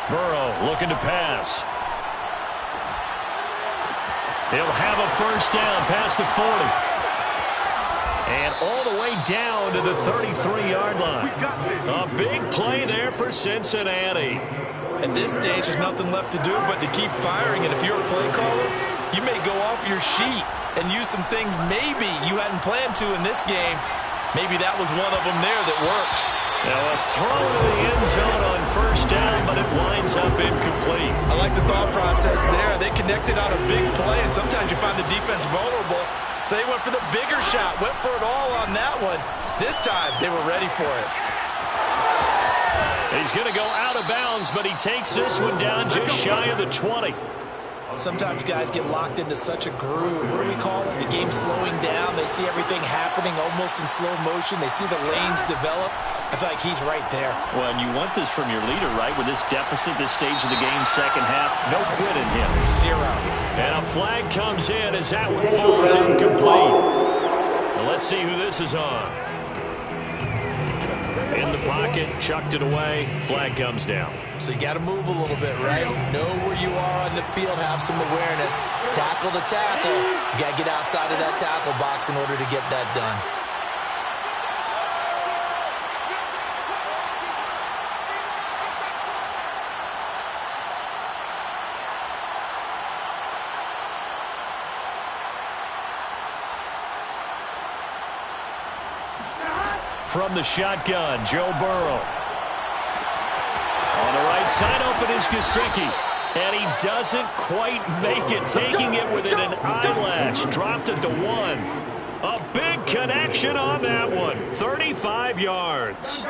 [SPEAKER 2] Burrow looking to pass. He'll have a 1st down past the 40. And all the way down to the 33-yard line. A big play there for Cincinnati.
[SPEAKER 3] At this stage, there's nothing left to do but to keep firing. And if you're a play caller, you may go off your sheet and use some things maybe you hadn't planned to in this game. Maybe that was one of them there that worked.
[SPEAKER 2] Now a throw to the end zone on first down, but it winds up incomplete.
[SPEAKER 3] I like the thought process there. They connected on a big play, and sometimes you find the defense vulnerable. So they went for the bigger shot, went for it all on that one. This time, they were ready for it.
[SPEAKER 2] He's going to go out of bounds, but he takes this one down just shy of the 20.
[SPEAKER 3] Sometimes guys get locked into such a groove. What do we call it? The game slowing down. They see everything happening almost in slow motion. They see the lanes develop. I feel like he's right there.
[SPEAKER 2] Well, and you want this from your leader, right? With this deficit, this stage of the game, second half, no quit in him.
[SPEAKER 3] 0.
[SPEAKER 2] And a flag comes in as that one falls incomplete. Well, let's see who this is on. In the pocket, chucked it away, flag comes down.
[SPEAKER 3] So you got to move a little bit, right? Know where you are on the field, have some awareness. Tackle to tackle. You got to get outside of that tackle box in order to get that done.
[SPEAKER 2] From the shotgun, Joe Burrow. On the right side, open is Gesicki. And he doesn't quite make it, taking it within an eyelash. Dropped it to 1. A big connection on that one. 35 yards.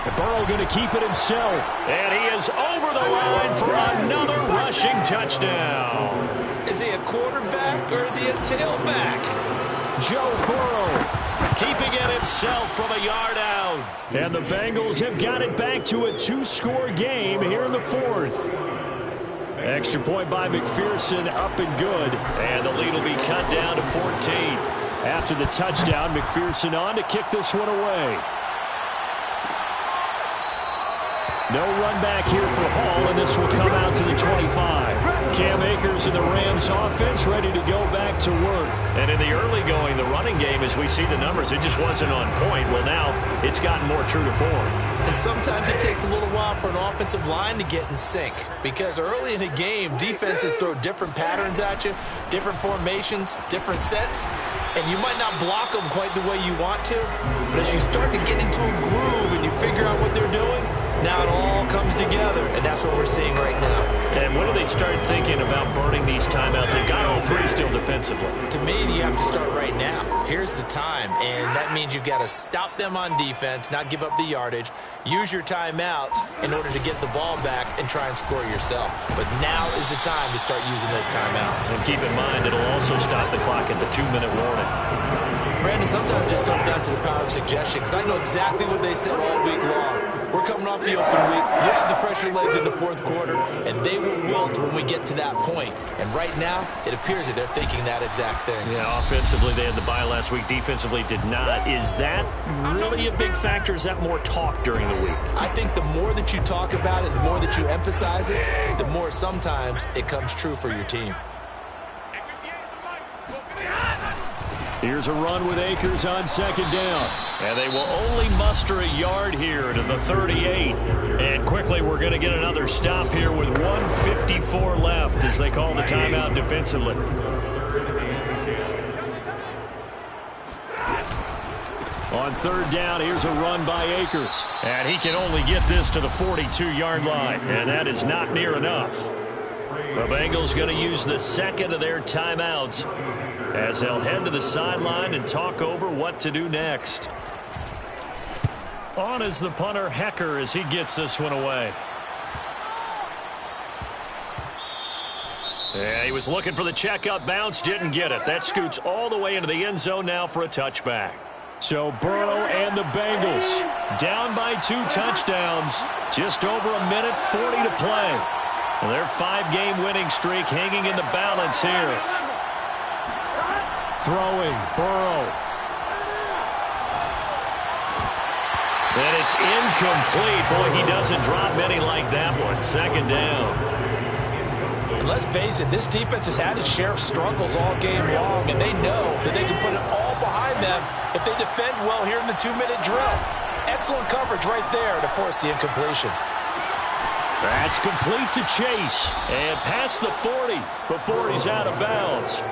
[SPEAKER 5] And Burrow going to keep it himself.
[SPEAKER 2] And he is over the line for another rushing touchdown.
[SPEAKER 3] Is he a quarterback or is he a tailback?
[SPEAKER 2] Joe Burrow keeping it himself from a yard out.
[SPEAKER 5] And the Bengals have got it back to a 2-score game here in the 4th. Extra point by McPherson, up and good.
[SPEAKER 2] And the lead will be cut down to 14.
[SPEAKER 5] After the touchdown, McPherson on to kick this one away. No run back here for Hall, and this will come out to the 25. Cam Akers and the Rams offense ready to go back to work.
[SPEAKER 2] And in the early going, the running game, as we see the numbers, it just wasn't on point. Well, now it's gotten more true to form.
[SPEAKER 3] And sometimes it takes a little while for an offensive line to get in sync, because early in a game, defenses throw different patterns at you, different formations, different sets, and you might not block them quite the way you want to, but as you start to get into a groove and you figure out what they're doing, now it all comes together, and that's what we're seeing right now.
[SPEAKER 2] And when do they start thinking about burning these timeouts? They've got all 3 still defensively.
[SPEAKER 3] To me, you have to start right now. Here's the time, and that means you've got to stop them on defense, not give up the yardage, use your timeouts in order to get the ball back and try and score yourself. But now is the time to start using those timeouts.
[SPEAKER 2] And keep in mind, it'll also stop the clock at the 2-minute warning.
[SPEAKER 3] Brandon, sometimes it just comes down to the power of suggestion, because I know exactly what they said all week long. We're coming off the open week. We have the fresher legs in the 4th quarter, and they will wilt when we get to that point. And right now, it appears that they're thinking that exact thing.
[SPEAKER 2] Yeah, offensively, they had the bye last week. Defensively, did not. Is that really a big factor? Is that more talk during the week?
[SPEAKER 3] I think the more that you talk about it, the more that you emphasize it, the more sometimes it comes true for your team.
[SPEAKER 5] Here's a run with Akers on 2nd down.
[SPEAKER 2] And they will only muster a yard here to the 38. And quickly, we're going to get another stop here with 1:54 left as they call the timeout defensively.
[SPEAKER 5] On 3rd down, here's a run by Akers.
[SPEAKER 2] And he can only get this to the 42-yard line. And that is not near enough. The Bengals going to use the 2nd of their timeouts as they'll head to the sideline and talk over what to do next. On is the punter, Hecker, as he gets this one away. Yeah, he was looking for the checkup bounce, didn't get it. That scoots all the way into the end zone now for a touchback.
[SPEAKER 5] So Burrow and the Bengals
[SPEAKER 2] Down by 2 touchdowns. Just over a minute 40 to play. Well, their 5-game winning streak hanging in the balance here.
[SPEAKER 5] throwing, Burrow.
[SPEAKER 2] And it's incomplete. Boy, he doesn't drop many like that one. 2nd down.
[SPEAKER 3] And let's face it, this defense has had its share of struggles all game long, and they know that they can put it all behind them if they defend well here in the 2-minute drill. Excellent coverage right there to force the incompletion.
[SPEAKER 2] That's complete to Chase. And past the 40 before he's out of bounds.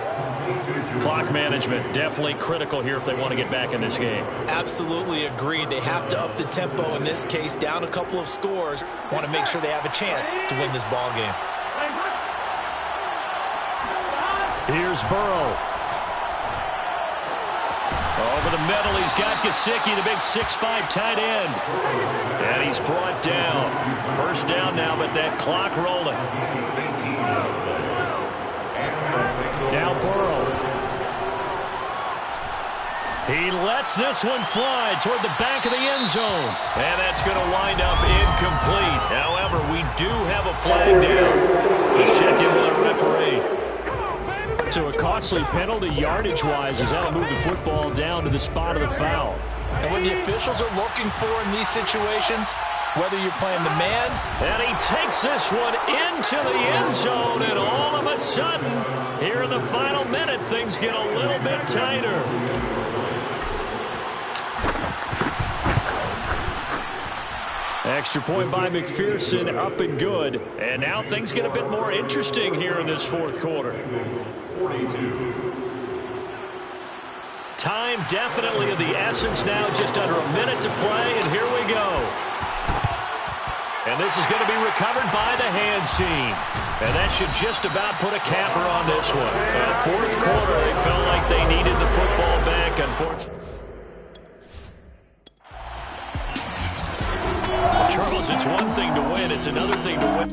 [SPEAKER 2] Clock management definitely critical here if they want to get back in this game.
[SPEAKER 3] Absolutely agreed. They have to up the tempo in this case, down a couple of scores. Want to make sure they have a chance to win this ball game.
[SPEAKER 2] Here's Burrow. Over the middle, he's got Gesicki, the big 6'5" tight end. And he's brought down. First down now, but that clock rolling. Now Burrow. He lets this one fly toward the back of the end zone. And that's going to wind up incomplete. However, we do have a flag down. Let's check in with our referee. So a costly penalty yardage-wise as that'll move the football down to the spot of the foul.
[SPEAKER 3] And what the officials are looking for in these situations, whether you're playing the man.
[SPEAKER 2] And he takes this one into the end zone, and all of a sudden, here in the final minute, things get a little bit tighter. Extra point by McPherson, up and good. And now things get a bit more interesting here in this fourth quarter.
[SPEAKER 7] 42.
[SPEAKER 2] Time definitely of the essence now, just under a minute to play, and here we go. And this is going to be recovered by the hands team. And that should just about put a capper on this one. Fourth quarter, they felt like they needed the football back, unfortunately. Charles, it's one thing to win, it's another thing to win.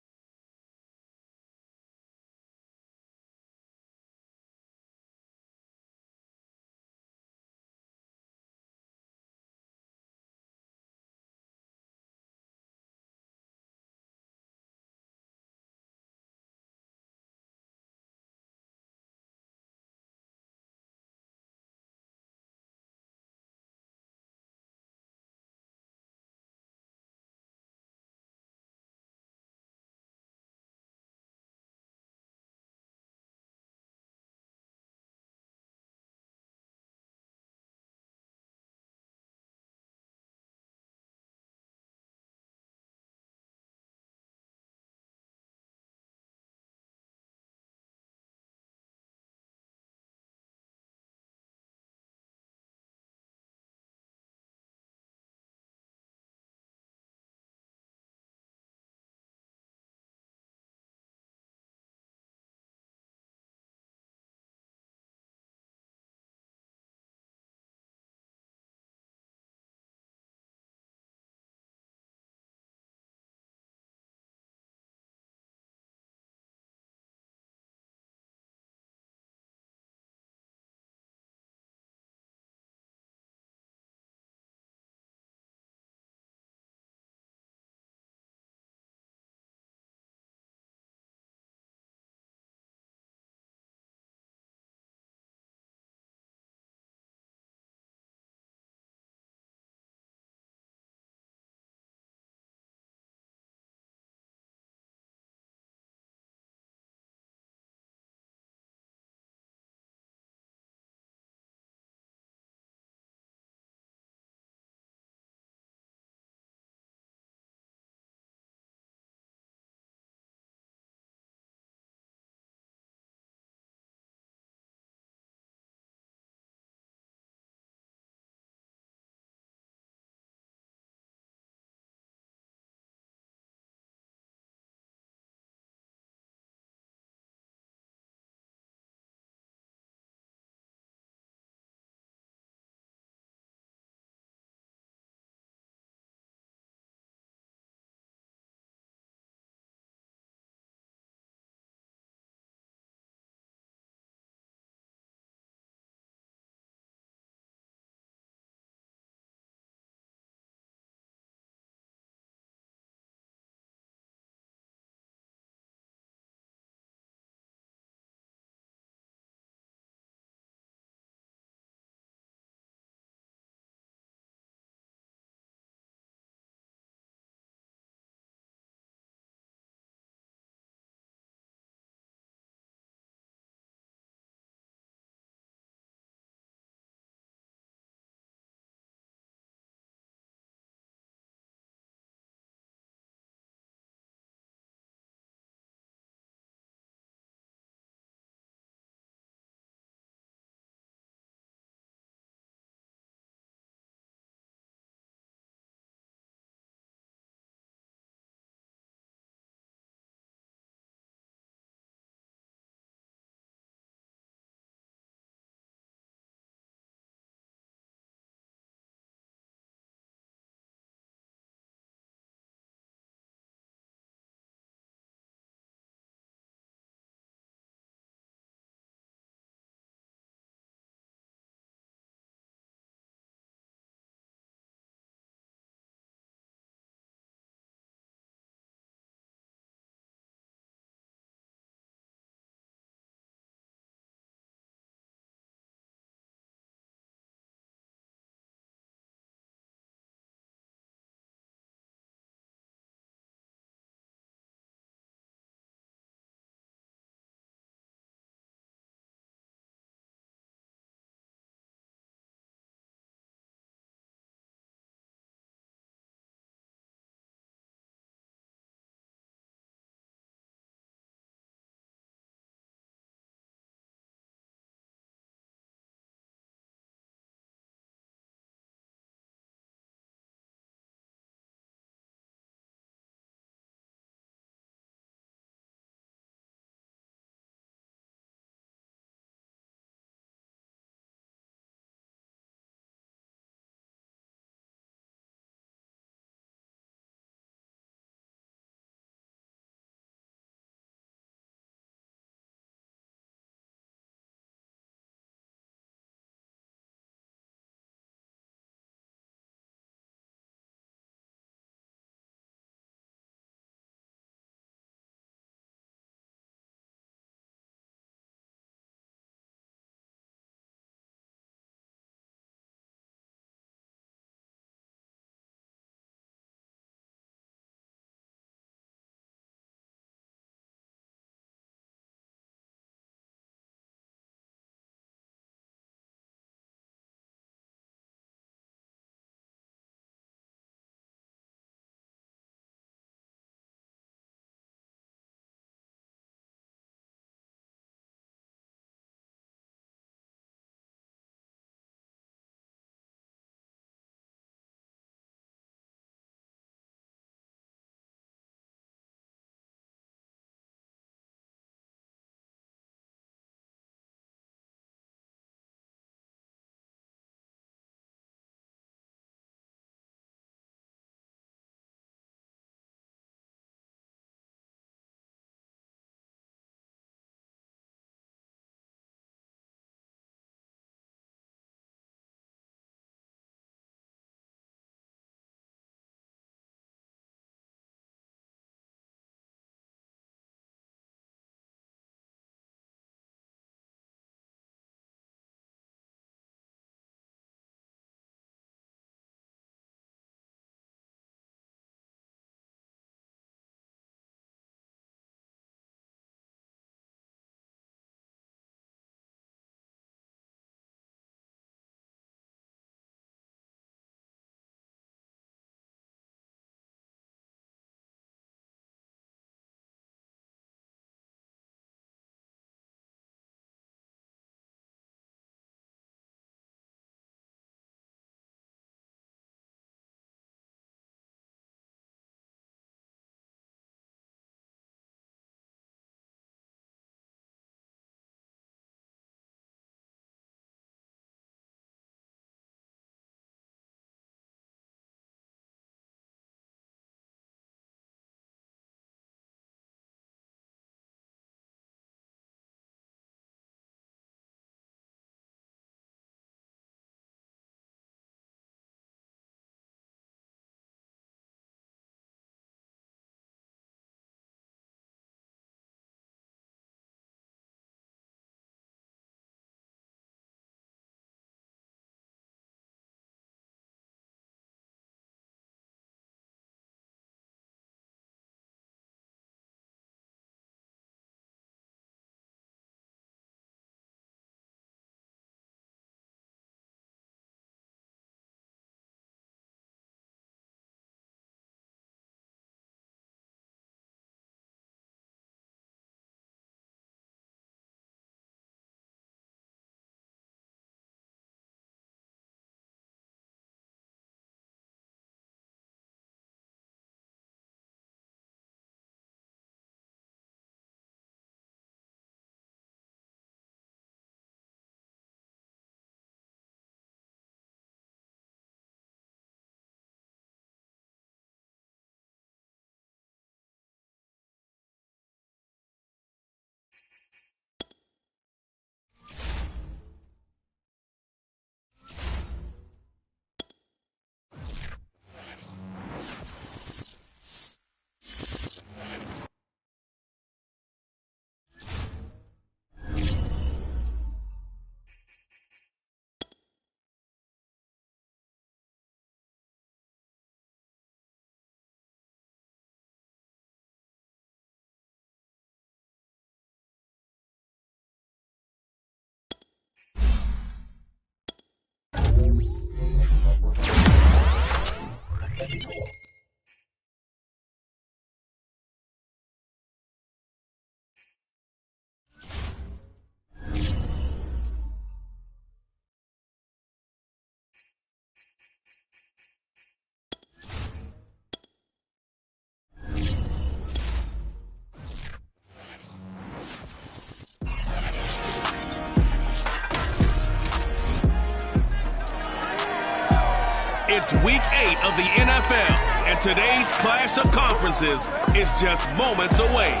[SPEAKER 1] It's Week 8 of the NFL, and today's clash of conferences is just moments away.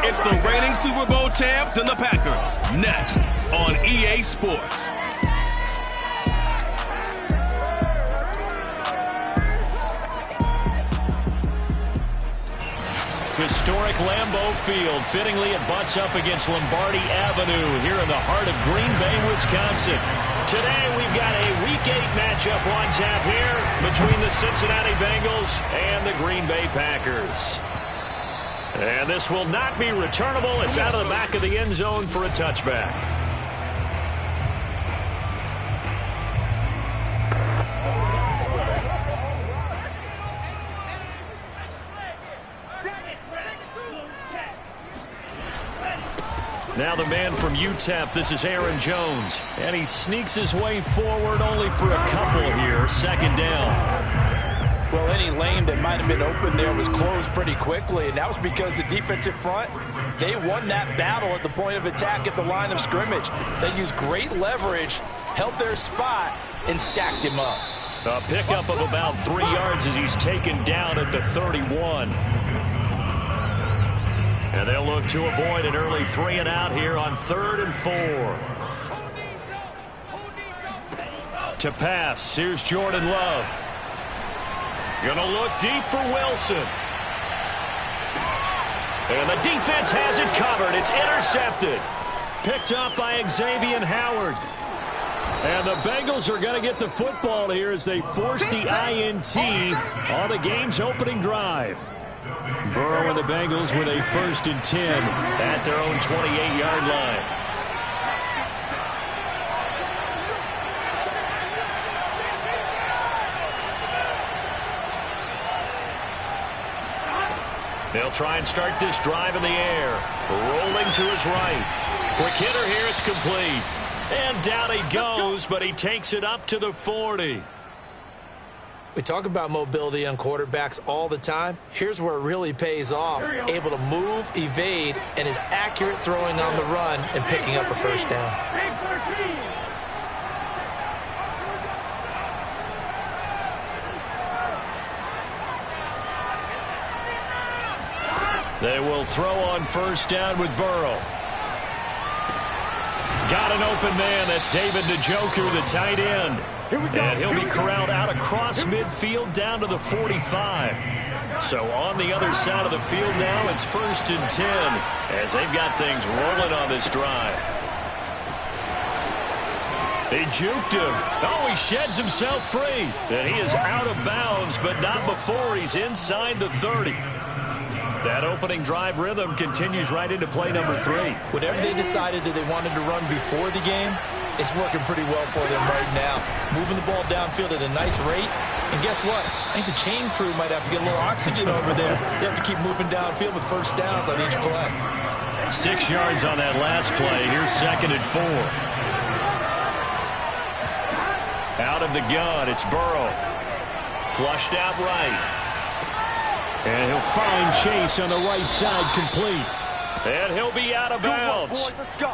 [SPEAKER 1] It's the reigning Super Bowl champs and the Packers, next on EA Sports.
[SPEAKER 2] Historic Lambeau Field. Fittingly, it butts up against Lombardi Avenue here in the heart of Green Bay, Wisconsin. Today, we've got a Week 8 matchup on tap here between the Cincinnati Bengals and the Green Bay Packers. And this will not be returnable. It's out of the back of the end zone for a touchback. Now the man from UTEP, this is Aaron Jones. And he sneaks his way forward only for a couple here. Second down.
[SPEAKER 3] Well, any lane that might have been open there was closed pretty quickly, and that was because the defensive front, they won that battle at the point of attack at the line of scrimmage. They used great leverage, held their spot, and stacked him up.
[SPEAKER 2] A pickup of about 3 yards as he's taken down at the 31. And they'll look to avoid an early 3 and out here on 3rd and 4. To pass, here's Jordan Love. Gonna look deep for Wilson. And the defense has it covered. It's intercepted. Picked up by Xavier Howard. And the Bengals are going to get the football here as they force the INT on the game's opening drive. Burrow and the Bengals with a 1st and 10 at their own 28-yard line. They'll try and start this drive in the air. Rolling to his right. Quick hitter here, it's complete. And down he goes, but he takes it up to the 40.
[SPEAKER 3] We talk about mobility on quarterbacks all the time. Here's where it really pays off. Able to move, evade, and is accurate throwing on the run and picking up a first down.
[SPEAKER 2] They will throw on 1st down with Burrow. Got an open man. That's David Njoku, the tight end. And he'll be corralled out across midfield down to the 45. So on the other side of the field now, it's 1st and 10 as they've got things rolling on this drive. They juked him. Oh, he sheds himself free. And he is out of bounds, but not before he's inside the 30. That opening drive rhythm continues right into play number 3.
[SPEAKER 3] Whatever they decided that they wanted to run before the game, it's working pretty well for them right now. Moving the ball downfield at a nice rate. And guess what? I think the chain crew might have to get a little oxygen over there. They have to keep moving downfield with 1st downs on each play.
[SPEAKER 2] 6 yards on that last play. Here's 2nd and 4. Out of the gun, it's Burrow. Flushed out right.
[SPEAKER 5] And he'll find Chase on the right side, complete.
[SPEAKER 2] And he'll be out of bounds.
[SPEAKER 3] Boy, let's go.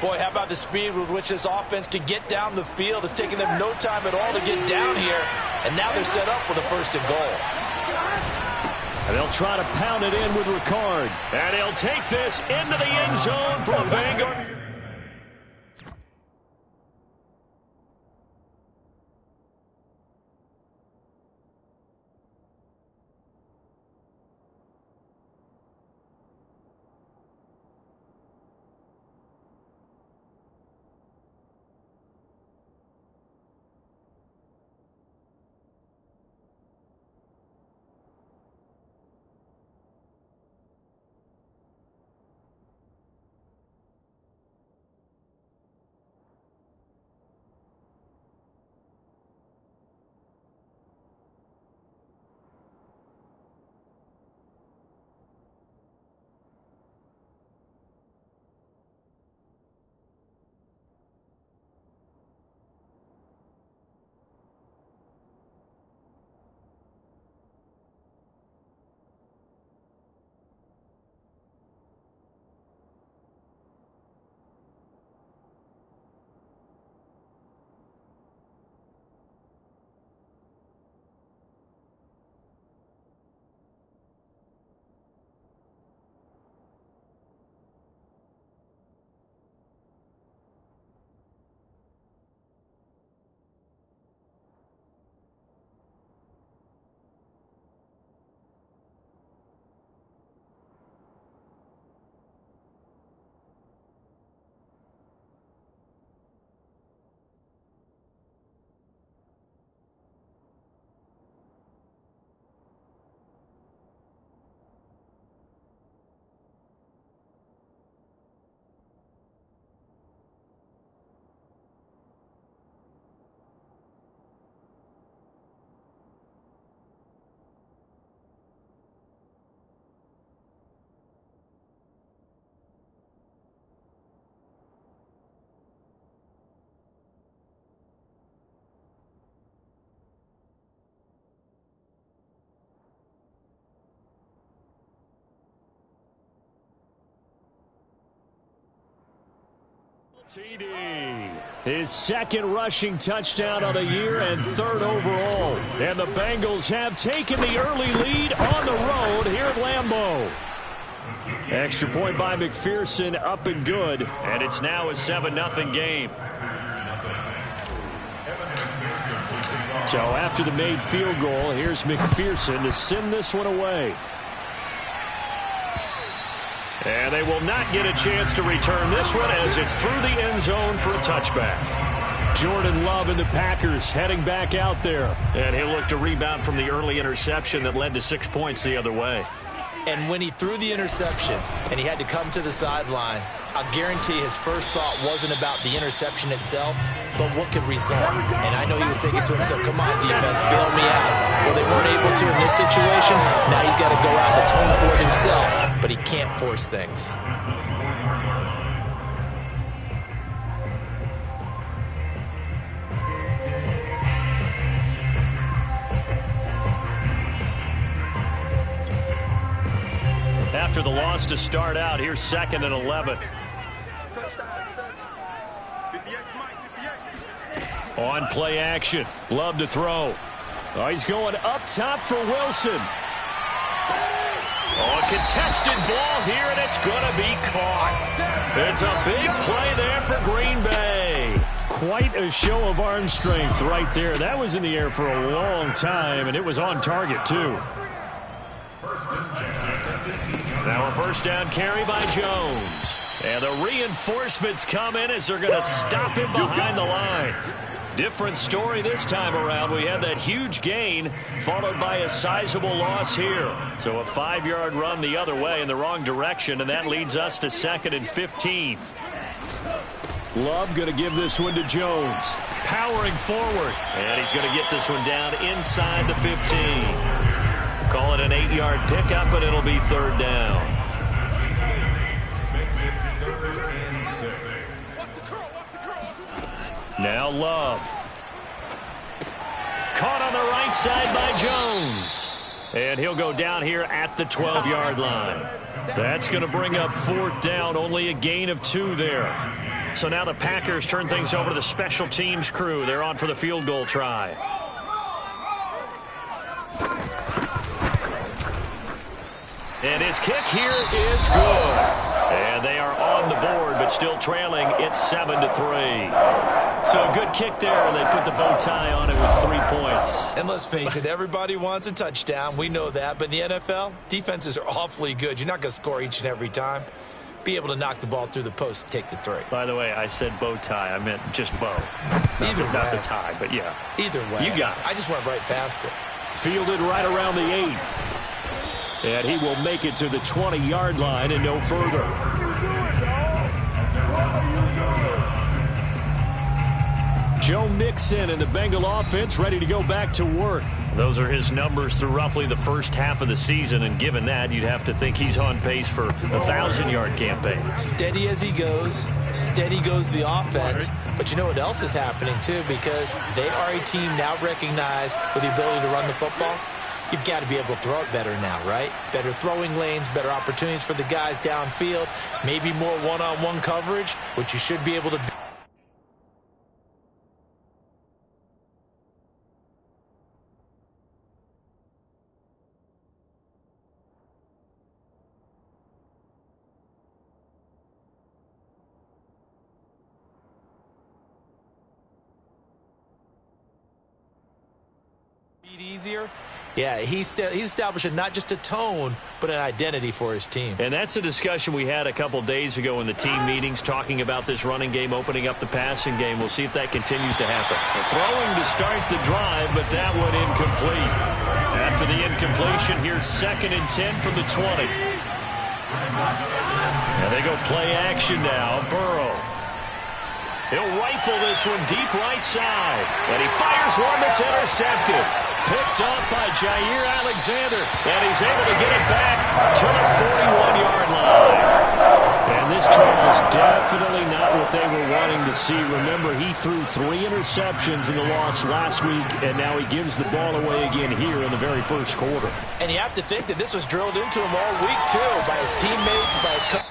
[SPEAKER 3] Boy, how about the speed with which this offense can get down the field? It's taken them no time at all to get down here. And now they're set up with a 1st and goal.
[SPEAKER 2] And they'll try to pound it in with Ricard. And he'll take this into the end zone for a Bengal.
[SPEAKER 5] TD, his second rushing touchdown of the year and third overall. And the Bengals have taken the early lead on the road here at Lambeau. Extra point by McPherson, up and good. And it's now a 7-0 game. So after the made field goal, here's McPherson to send this one away. And they will not get a chance to return this one as it's through the end zone for a touchback. Jordan Love and the Packers heading back out there. And he'll look to rebound from the early interception that led to 6 points the other way.
[SPEAKER 3] And when he threw the interception and he had to come to the sideline, I'll guarantee his first thought wasn't about the interception itself, but what could result. And I know he was thinking to himself, come on, defense, bail me out. Well, they weren't able to in this situation. Now he's got to go out and atone for it himself, but he can't force things.
[SPEAKER 5] After the loss to start out, here's 2nd and 11. On play action. Love to throw. Oh, he's going up top for Wilson. Oh, a contested ball here, and it's going to be caught. It's a big play there for Green Bay. Quite a show of arm strength right there. That was in the air for a long time, and it was on target, too. Now a first down carry by Jones. And the reinforcements come in as they're going to stop him behind the line. Different story this time around. We had that huge gain followed by a sizable loss here. So a 5-yard run the other way in the wrong direction, and that leads us to 2nd and 15. Love going to give this one to Jones. Powering forward. And he's going to get this one down inside the 15. Call it an 8-yard pickup, but it'll be 3rd down. Now Love. Caught on the right side by Jones. And he'll go down here at the 12-yard line. That's going to bring up 4th down, only a gain of 2 there. So now the Packers turn things over to the special teams crew. They're on for the field goal try. And his kick here is good. And they are on the board, but still trailing. It's 7-3. So a good kick there, and they put the bow tie on it with 3 points.
[SPEAKER 3] And let's face it, everybody wants a touchdown. We know that. But in the NFL, defenses are awfully good. You're not going to score each and every time. Be able to knock the ball through the post and take the 3.
[SPEAKER 5] By the way, I said bow tie. I meant just bow. Not the tie, but yeah.
[SPEAKER 3] Either way.
[SPEAKER 5] You got it.
[SPEAKER 3] I just went right past it.
[SPEAKER 5] Fielded right around the 8. And he will make it to the 20-yard line and no further. Joe Mixon and the Bengal offense ready to go back to work. Those are his numbers through roughly the first half of the season, and given that, you'd have to think he's on pace for a 1,000-yard campaign.
[SPEAKER 3] Steady as he goes. Steady goes the offense. But you know what else is happening, too, because they are a team now recognized with the ability to run the football. You've got to be able to throw it better now, right? Better throwing lanes, better opportunities for the guys downfield, maybe more one-on-one coverage, which you should be able to do. Easier. Yeah, he's establishing not just a tone, but an identity for his team.
[SPEAKER 5] And that's a discussion we had a couple days ago in the team meetings, talking about this running game, opening up the passing game. We'll see if that continues to happen. Throwing to start the drive, but that one incomplete. After the incompletion, here's 2nd and 10 from the 20. And they go play action now. Burrow. He'll rifle this one deep right side. And he fires one that's intercepted. Picked up by Jair Alexander. And he's able to get it back to the 41-yard line. And this was definitely not what they were wanting to see. Remember, he threw 3 interceptions in the loss last week, and now he gives the ball away again here in the very first quarter.
[SPEAKER 3] And you have to think that this was drilled into him all week, too, by his teammates, by his coach.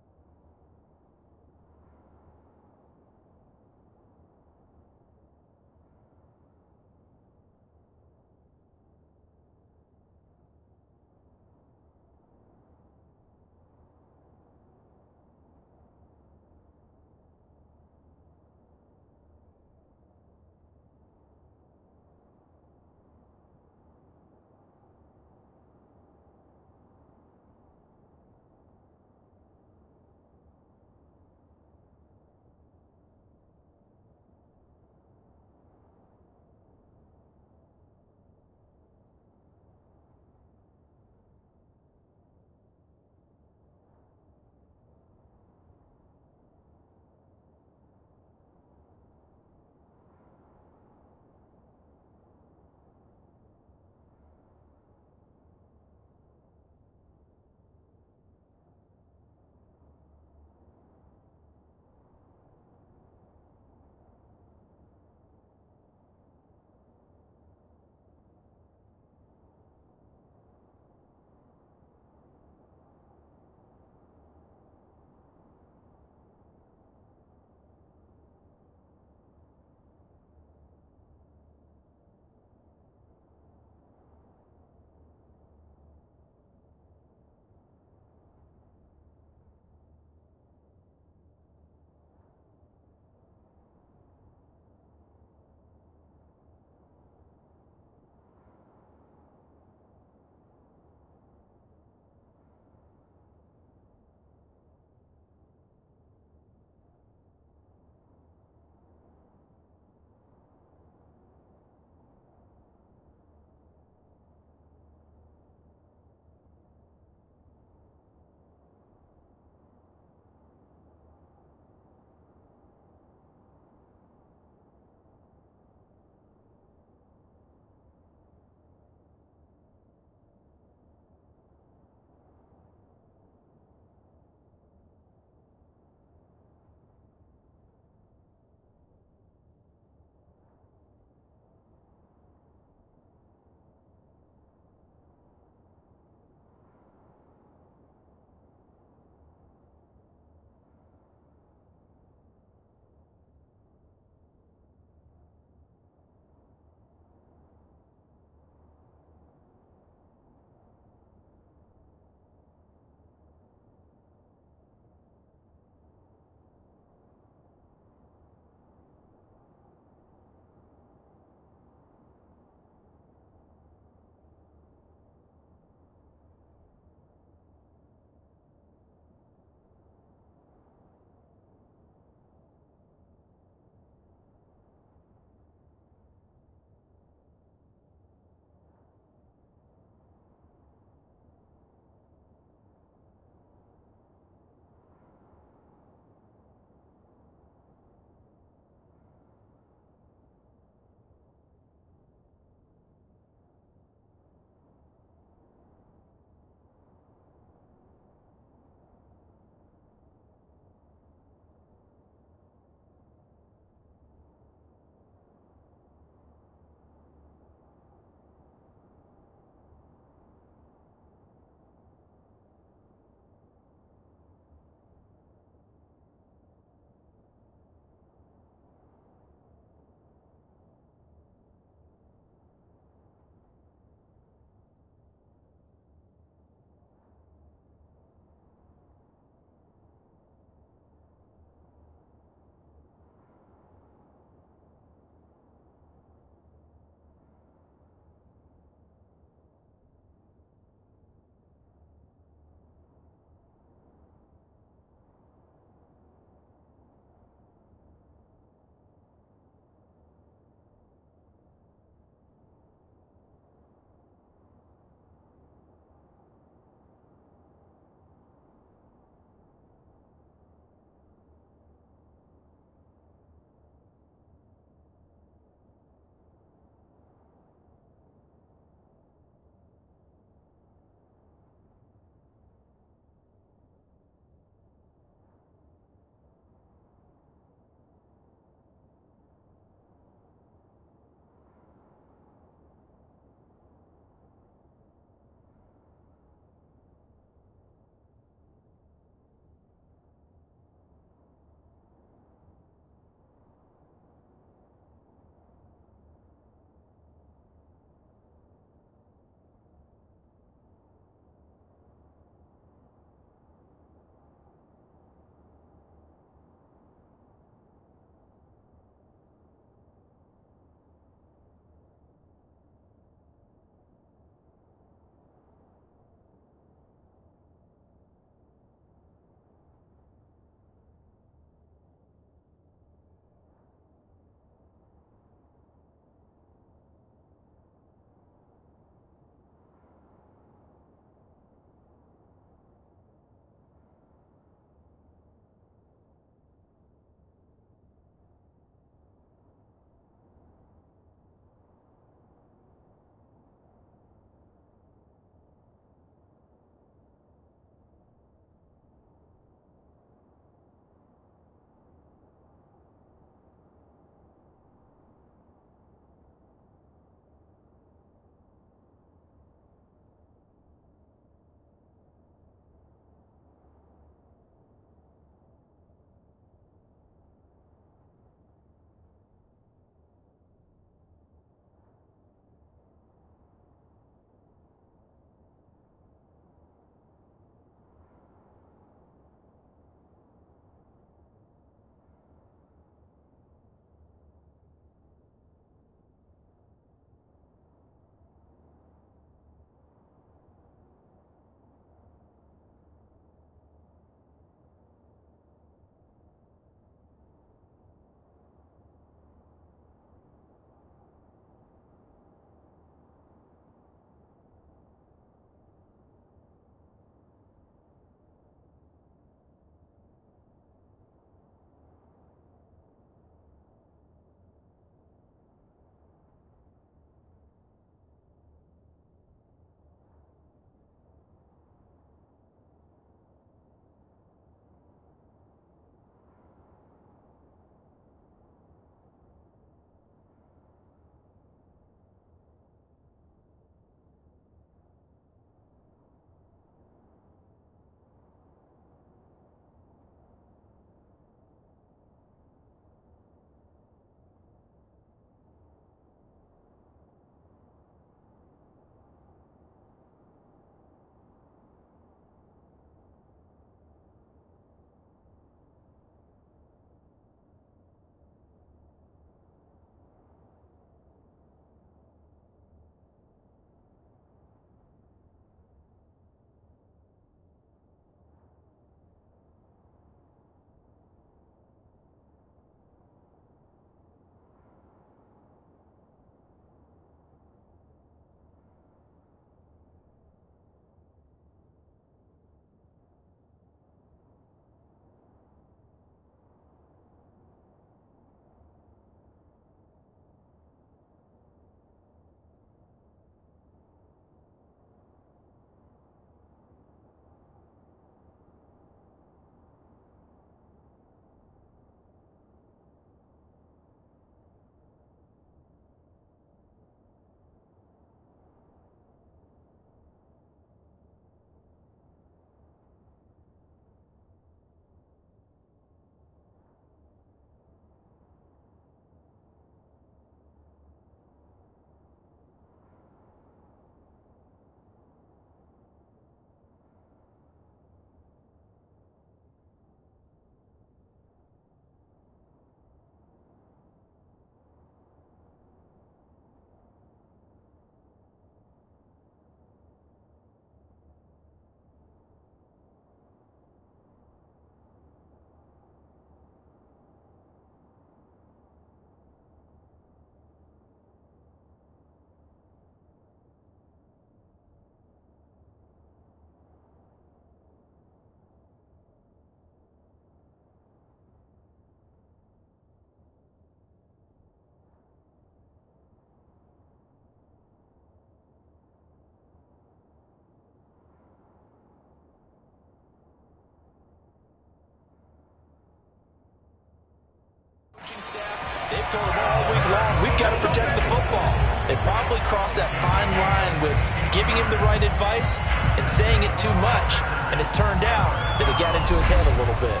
[SPEAKER 3] They've told him all week long, we've got to protect the football. They probably crossed that fine line with giving him the right advice and saying it too much. And it turned out that it got into his head a little bit.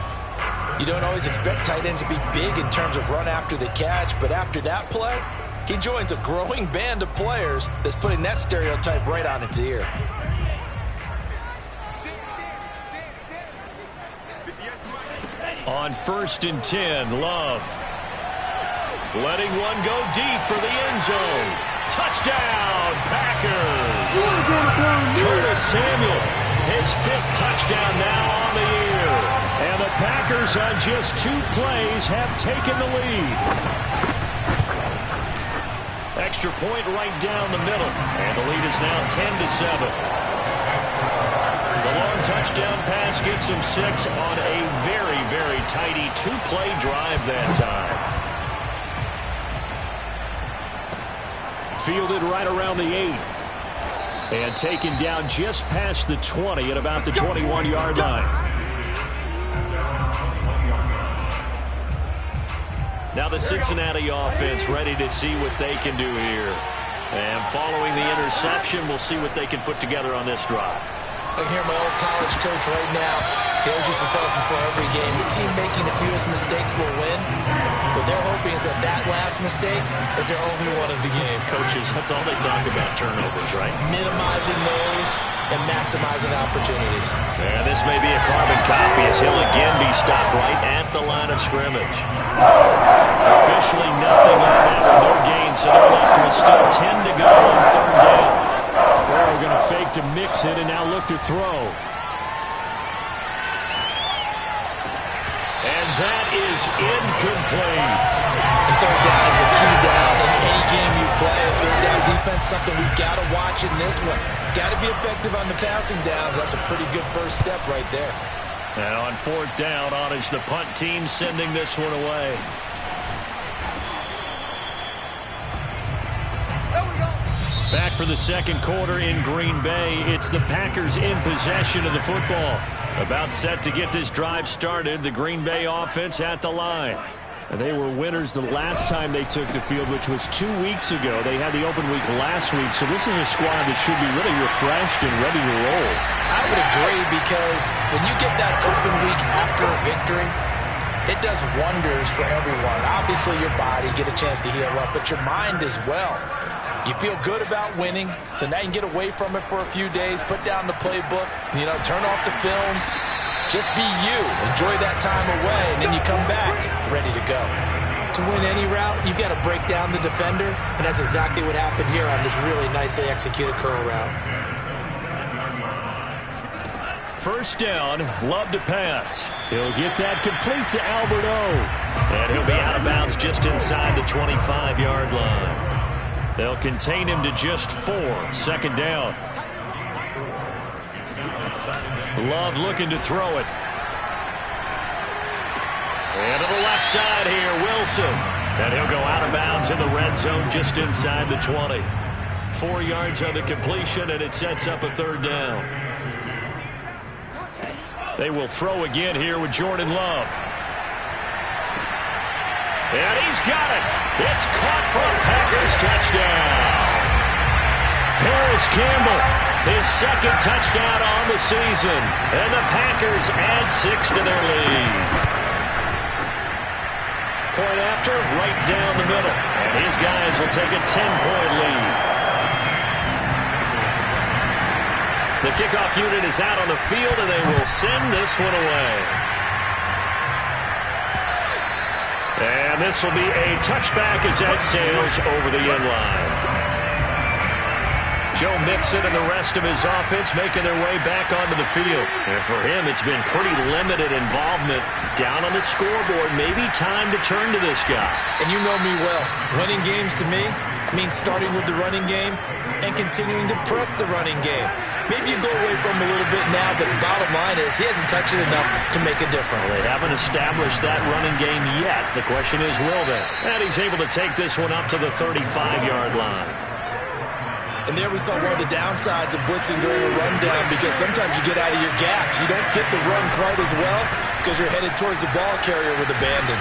[SPEAKER 3] You don't always expect tight ends to be big in terms of run after the catch, but after that play, he joins a growing band of players that's putting that stereotype right on its ear.
[SPEAKER 2] On 1st and 10, Love. Letting one go deep for the end zone. Touchdown, Packers! Curtis Samuel, his 5th touchdown now on the year. And the Packers on just 2 plays have taken the lead. Extra point right down the middle. And the lead is now 10-7. The long touchdown pass gets him 6 on a very, very tidy 2-play drive that time. Fielded right around the 8. And taken down just past the 20 at about the 21-yard line. Now the Cincinnati offense ready to see what they can do here. And following the interception, we'll see what they can put together on this drive.
[SPEAKER 3] I can hear my old college coach right now. He always used to tell us before every game, the team making the fewest mistakes will win. What they're hoping is that that last mistake is their only one of the game.
[SPEAKER 2] Coaches, that's all they talk about, turnovers, right?
[SPEAKER 3] Minimizing those and maximizing opportunities.
[SPEAKER 2] And this may be a carbon copy as he'll again be stopped right at the line of scrimmage. Officially nothing on that with no gain, so they're left with still 10 to go on 3rd down. We're going to fake to mix it and now look to throw. And that is incomplete.
[SPEAKER 3] And 3rd down is a key down in any game you play. 3rd down defense, something we've got to watch in this one. Got to be effective on the passing downs. That's a pretty good first step right there.
[SPEAKER 2] And on 4th down, on is the punt team sending this one away. Back for the 2nd quarter in Green Bay. It's the Packers in possession of the football. About set to get this drive started. The Green Bay offense at the line. And they were winners the last time they took the field, which was 2 weeks ago. They had the open week last week, so this is a squad that should be really refreshed and ready to roll.
[SPEAKER 3] I would agree, because when you get that open week after a victory, it does wonders for everyone. Obviously, your body get a chance to heal up, but your mind as well. You feel good about winning, so now you can get away from it for a few days, put down the playbook, turn off the film, just be you. Enjoy that time away, and then you come back ready to go. To win any route, you've got to break down the defender, and that's exactly what happened here on this really nicely executed curl route.
[SPEAKER 2] 1st down, Love to pass. He'll get that complete to Albert O. And he'll be out of bounds just inside the 25-yard line. They'll contain him to just 4. 2nd down. Love looking to throw it. And to the left side here, Wilson. And he'll go out of bounds in the red zone just inside the 20. 4 yards on the completion, and it sets up a 3rd down. They will throw again here with Jordan Love. And he's got it. It's caught for a Packers touchdown. Paris Campbell, his 2nd touchdown on the season. And the Packers add 6 to their lead. Point after, right down the middle. And his guys will take a 10-point lead. The kickoff unit is out on the field, and they will send this one away. And this will be a touchback as that sails over the end line. Joe Mixon and the rest of his offense making their way back onto the field. And for him, it's been pretty limited involvement down on the scoreboard. Maybe time to turn to this guy.
[SPEAKER 3] And you know me well. Winning games to me means starting with the running game and continuing to press the running game. Maybe you go away from him a little bit now, but the bottom line is he hasn't touched it enough to make a difference.
[SPEAKER 2] Well, they haven't established that running game yet. The question is, will they? And he's able to take this one up to the 35-yard line.
[SPEAKER 3] And there we saw one of the downsides of blitzing during a rundown, because sometimes you get out of your gaps. You don't fit the run quite as well because you're headed towards the ball carrier with abandon.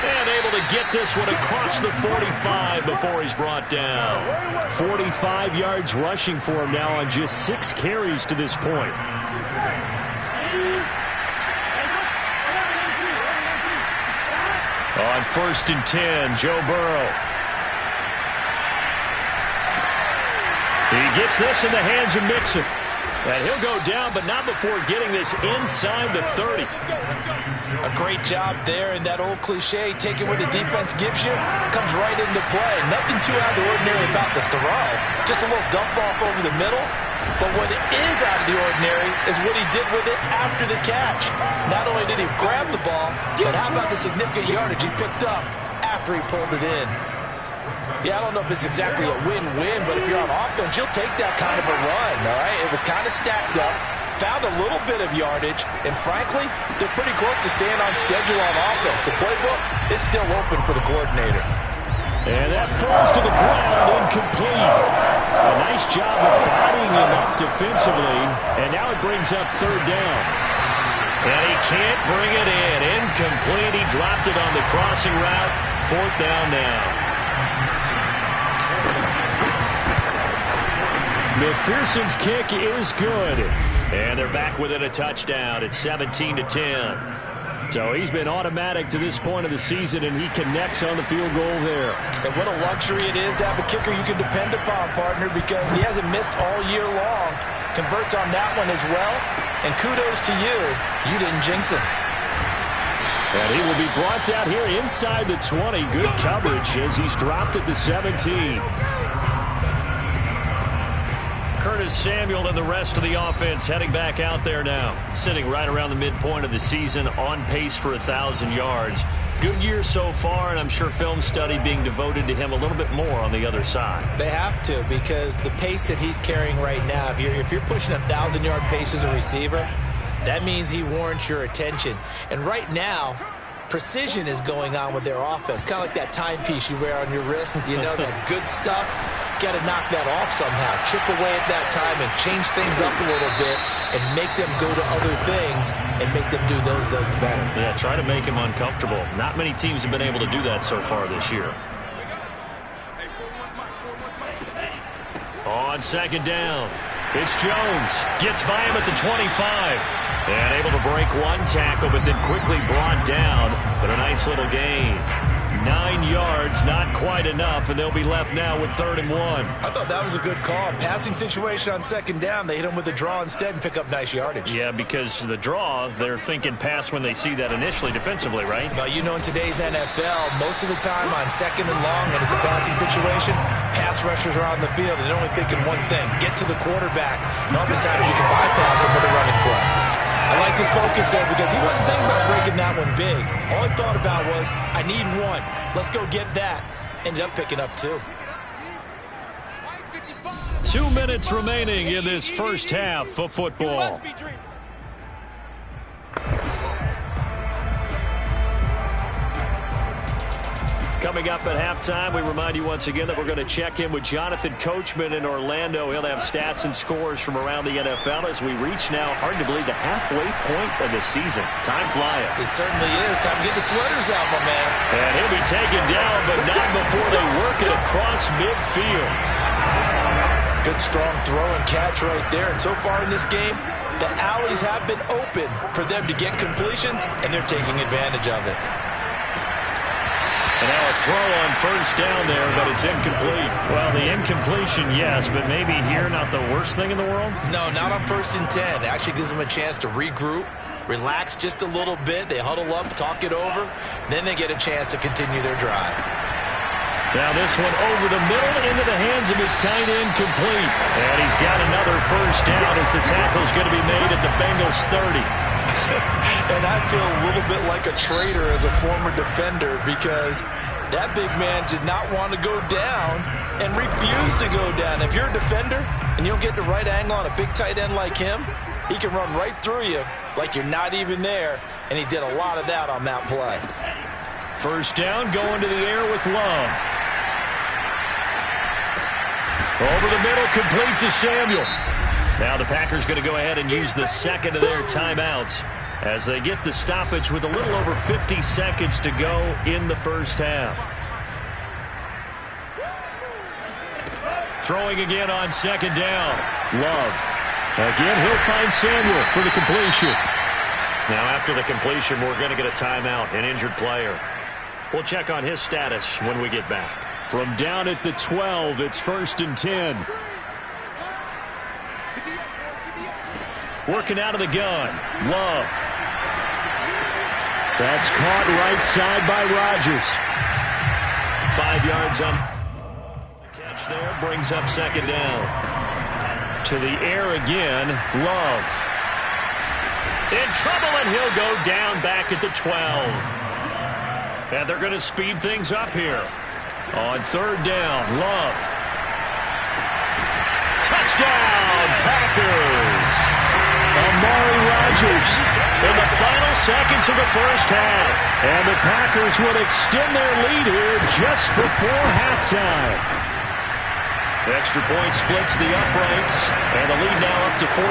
[SPEAKER 2] And able to get this one across the 45 before he's brought down.
[SPEAKER 5] 45 yards rushing for him now on just 6 carries to this point.
[SPEAKER 2] On 1st and 10, Joe Burrow. He gets this in the hands of Mixon. And he'll go down, but not before getting this inside the 30.
[SPEAKER 3] A great job there, and that old cliche, taking what the defense gives you, comes right into play. Nothing too out of the ordinary about the throw. Just a little dump off over the middle. But what is out of the ordinary is what he did with it after the catch. Not only did he grab the ball, but how about the significant yardage he picked up after he pulled it in. Yeah, I don't know if it's exactly a win-win, but if you're on offense, you'll take that kind of a run, all right? It was kind of stacked up, found a little bit of yardage, and frankly, they're pretty close to staying on schedule on offense. The playbook is still open for the coordinator.
[SPEAKER 2] And that falls to the ground, incomplete. A nice job of bodying him up defensively, and now it brings up 3rd down. And he can't bring it in. Incomplete. He dropped it on the crossing route. 4th down now.
[SPEAKER 5] McPherson's kick is good.
[SPEAKER 2] And they're back within a touchdown. It's 17-10.
[SPEAKER 5] So he's been automatic to this point of the season, and he connects on the field goal there.
[SPEAKER 3] And what a luxury it is to have a kicker you can depend upon, partner, because he hasn't missed all year long. Converts on that one as well. And kudos to you. You didn't jinx him.
[SPEAKER 5] And he will be brought down here inside the 20. Good coverage as he's dropped at the 17.
[SPEAKER 2] Curtis Samuel and the rest of the offense heading back out there now. Sitting right around the midpoint of the season, on pace for 1,000 yards. Good year so far, and I'm sure film study being devoted to him a little bit more on the other side.
[SPEAKER 3] They have to, because the pace that he's carrying right now, if you're pushing 1,000-yard pace as a receiver, that means he warrants your attention. And right now, precision is going on with their offense. Kind of like that timepiece you wear on your wrist. You know, that good stuff. Got to knock that off somehow. Chip away at that time and change things up a little bit and make them go to other things and make them do those things better.
[SPEAKER 2] Yeah, try to make him uncomfortable. Not many teams have been able to do that so far this year. On 2nd down, it's Jones. Gets by him at the 25. And able to break one tackle, but then quickly brought down. But a nice little gain. 9 yards, not quite enough, and they'll be left now with 3rd and 1.
[SPEAKER 3] I thought that was a good call. Passing situation on 2nd down. They hit him with the draw instead and pick up nice yardage.
[SPEAKER 2] Yeah, because the draw, they're thinking pass when they see that initially defensively, right?
[SPEAKER 3] Well, you know, in today's NFL, most of the time on 2nd and long, when it's a passing situation, pass rushers are on the field and they're only thinking one thing, get to the quarterback. And oftentimes you can bypass him with a running play. I like this focus there because he wasn't thinking about breaking that one big. All he thought about was, I need one. Let's go get that. Ended up picking up 2.
[SPEAKER 2] 2 minutes remaining in this first half of football. Coming up at halftime, we remind you once again that we're going to check in with Jonathan Coachman in Orlando. He'll have stats and scores from around the NFL as we reach now, hard to believe, the halfway point of the season. Time flying.
[SPEAKER 3] It certainly is. Time to get the sweaters out, my man.
[SPEAKER 2] And he'll be taken down, but not before they work it across midfield.
[SPEAKER 3] Good, strong throw and catch right there. And so far in this game, the alleys have been open for them to get completions, and they're taking advantage of it.
[SPEAKER 2] And now a throw on 1st down there, but it's incomplete.
[SPEAKER 5] Well, the incompletion, yes, but maybe here not the worst thing in the world?
[SPEAKER 3] No, not on 1st and 10. It actually gives them a chance to regroup, relax just a little bit. They huddle up, talk it over. Then they get a chance to continue their drive.
[SPEAKER 2] Now this one over the middle into the hands of his tight end, complete. And he's got another 1st down as the tackle's going to be made at the Bengals 30.
[SPEAKER 3] And I feel a little bit like a traitor as a former defender because that big man did not want to go down and refused to go down. If you're a defender and you don't get the right angle on a big tight end like him, he can run right through you like you're not even there, and he did a lot of that on that play.
[SPEAKER 2] 1st down, going to the air with Love. Over the middle, complete to Samuel. Now the Packers going to go ahead and use the 2nd of their timeouts. as they get the stoppage with a little over 50 seconds to go in the first half. Throwing again on second down. Love. Again, he'll find Samuel for the completion. Now, after the completion, we're going to get a timeout, an injured player. We'll check on his status when we get back.
[SPEAKER 5] From down at the 12, it's 1st and 10.
[SPEAKER 2] Working out of the gun. Love.
[SPEAKER 5] That's caught right side by Rodgers.
[SPEAKER 2] 5 yards on the catch there. Brings up second down. To the air again. Love. In trouble, and he'll go down back at the 12. And they're going to speed things up here. On third down, Love. Touchdown, Packers.
[SPEAKER 5] Amari Rodgers
[SPEAKER 2] In the final seconds of the first half.
[SPEAKER 5] And the Packers would extend their lead here just before halftime.
[SPEAKER 2] The extra point splits the uprights, and the lead now up to 14.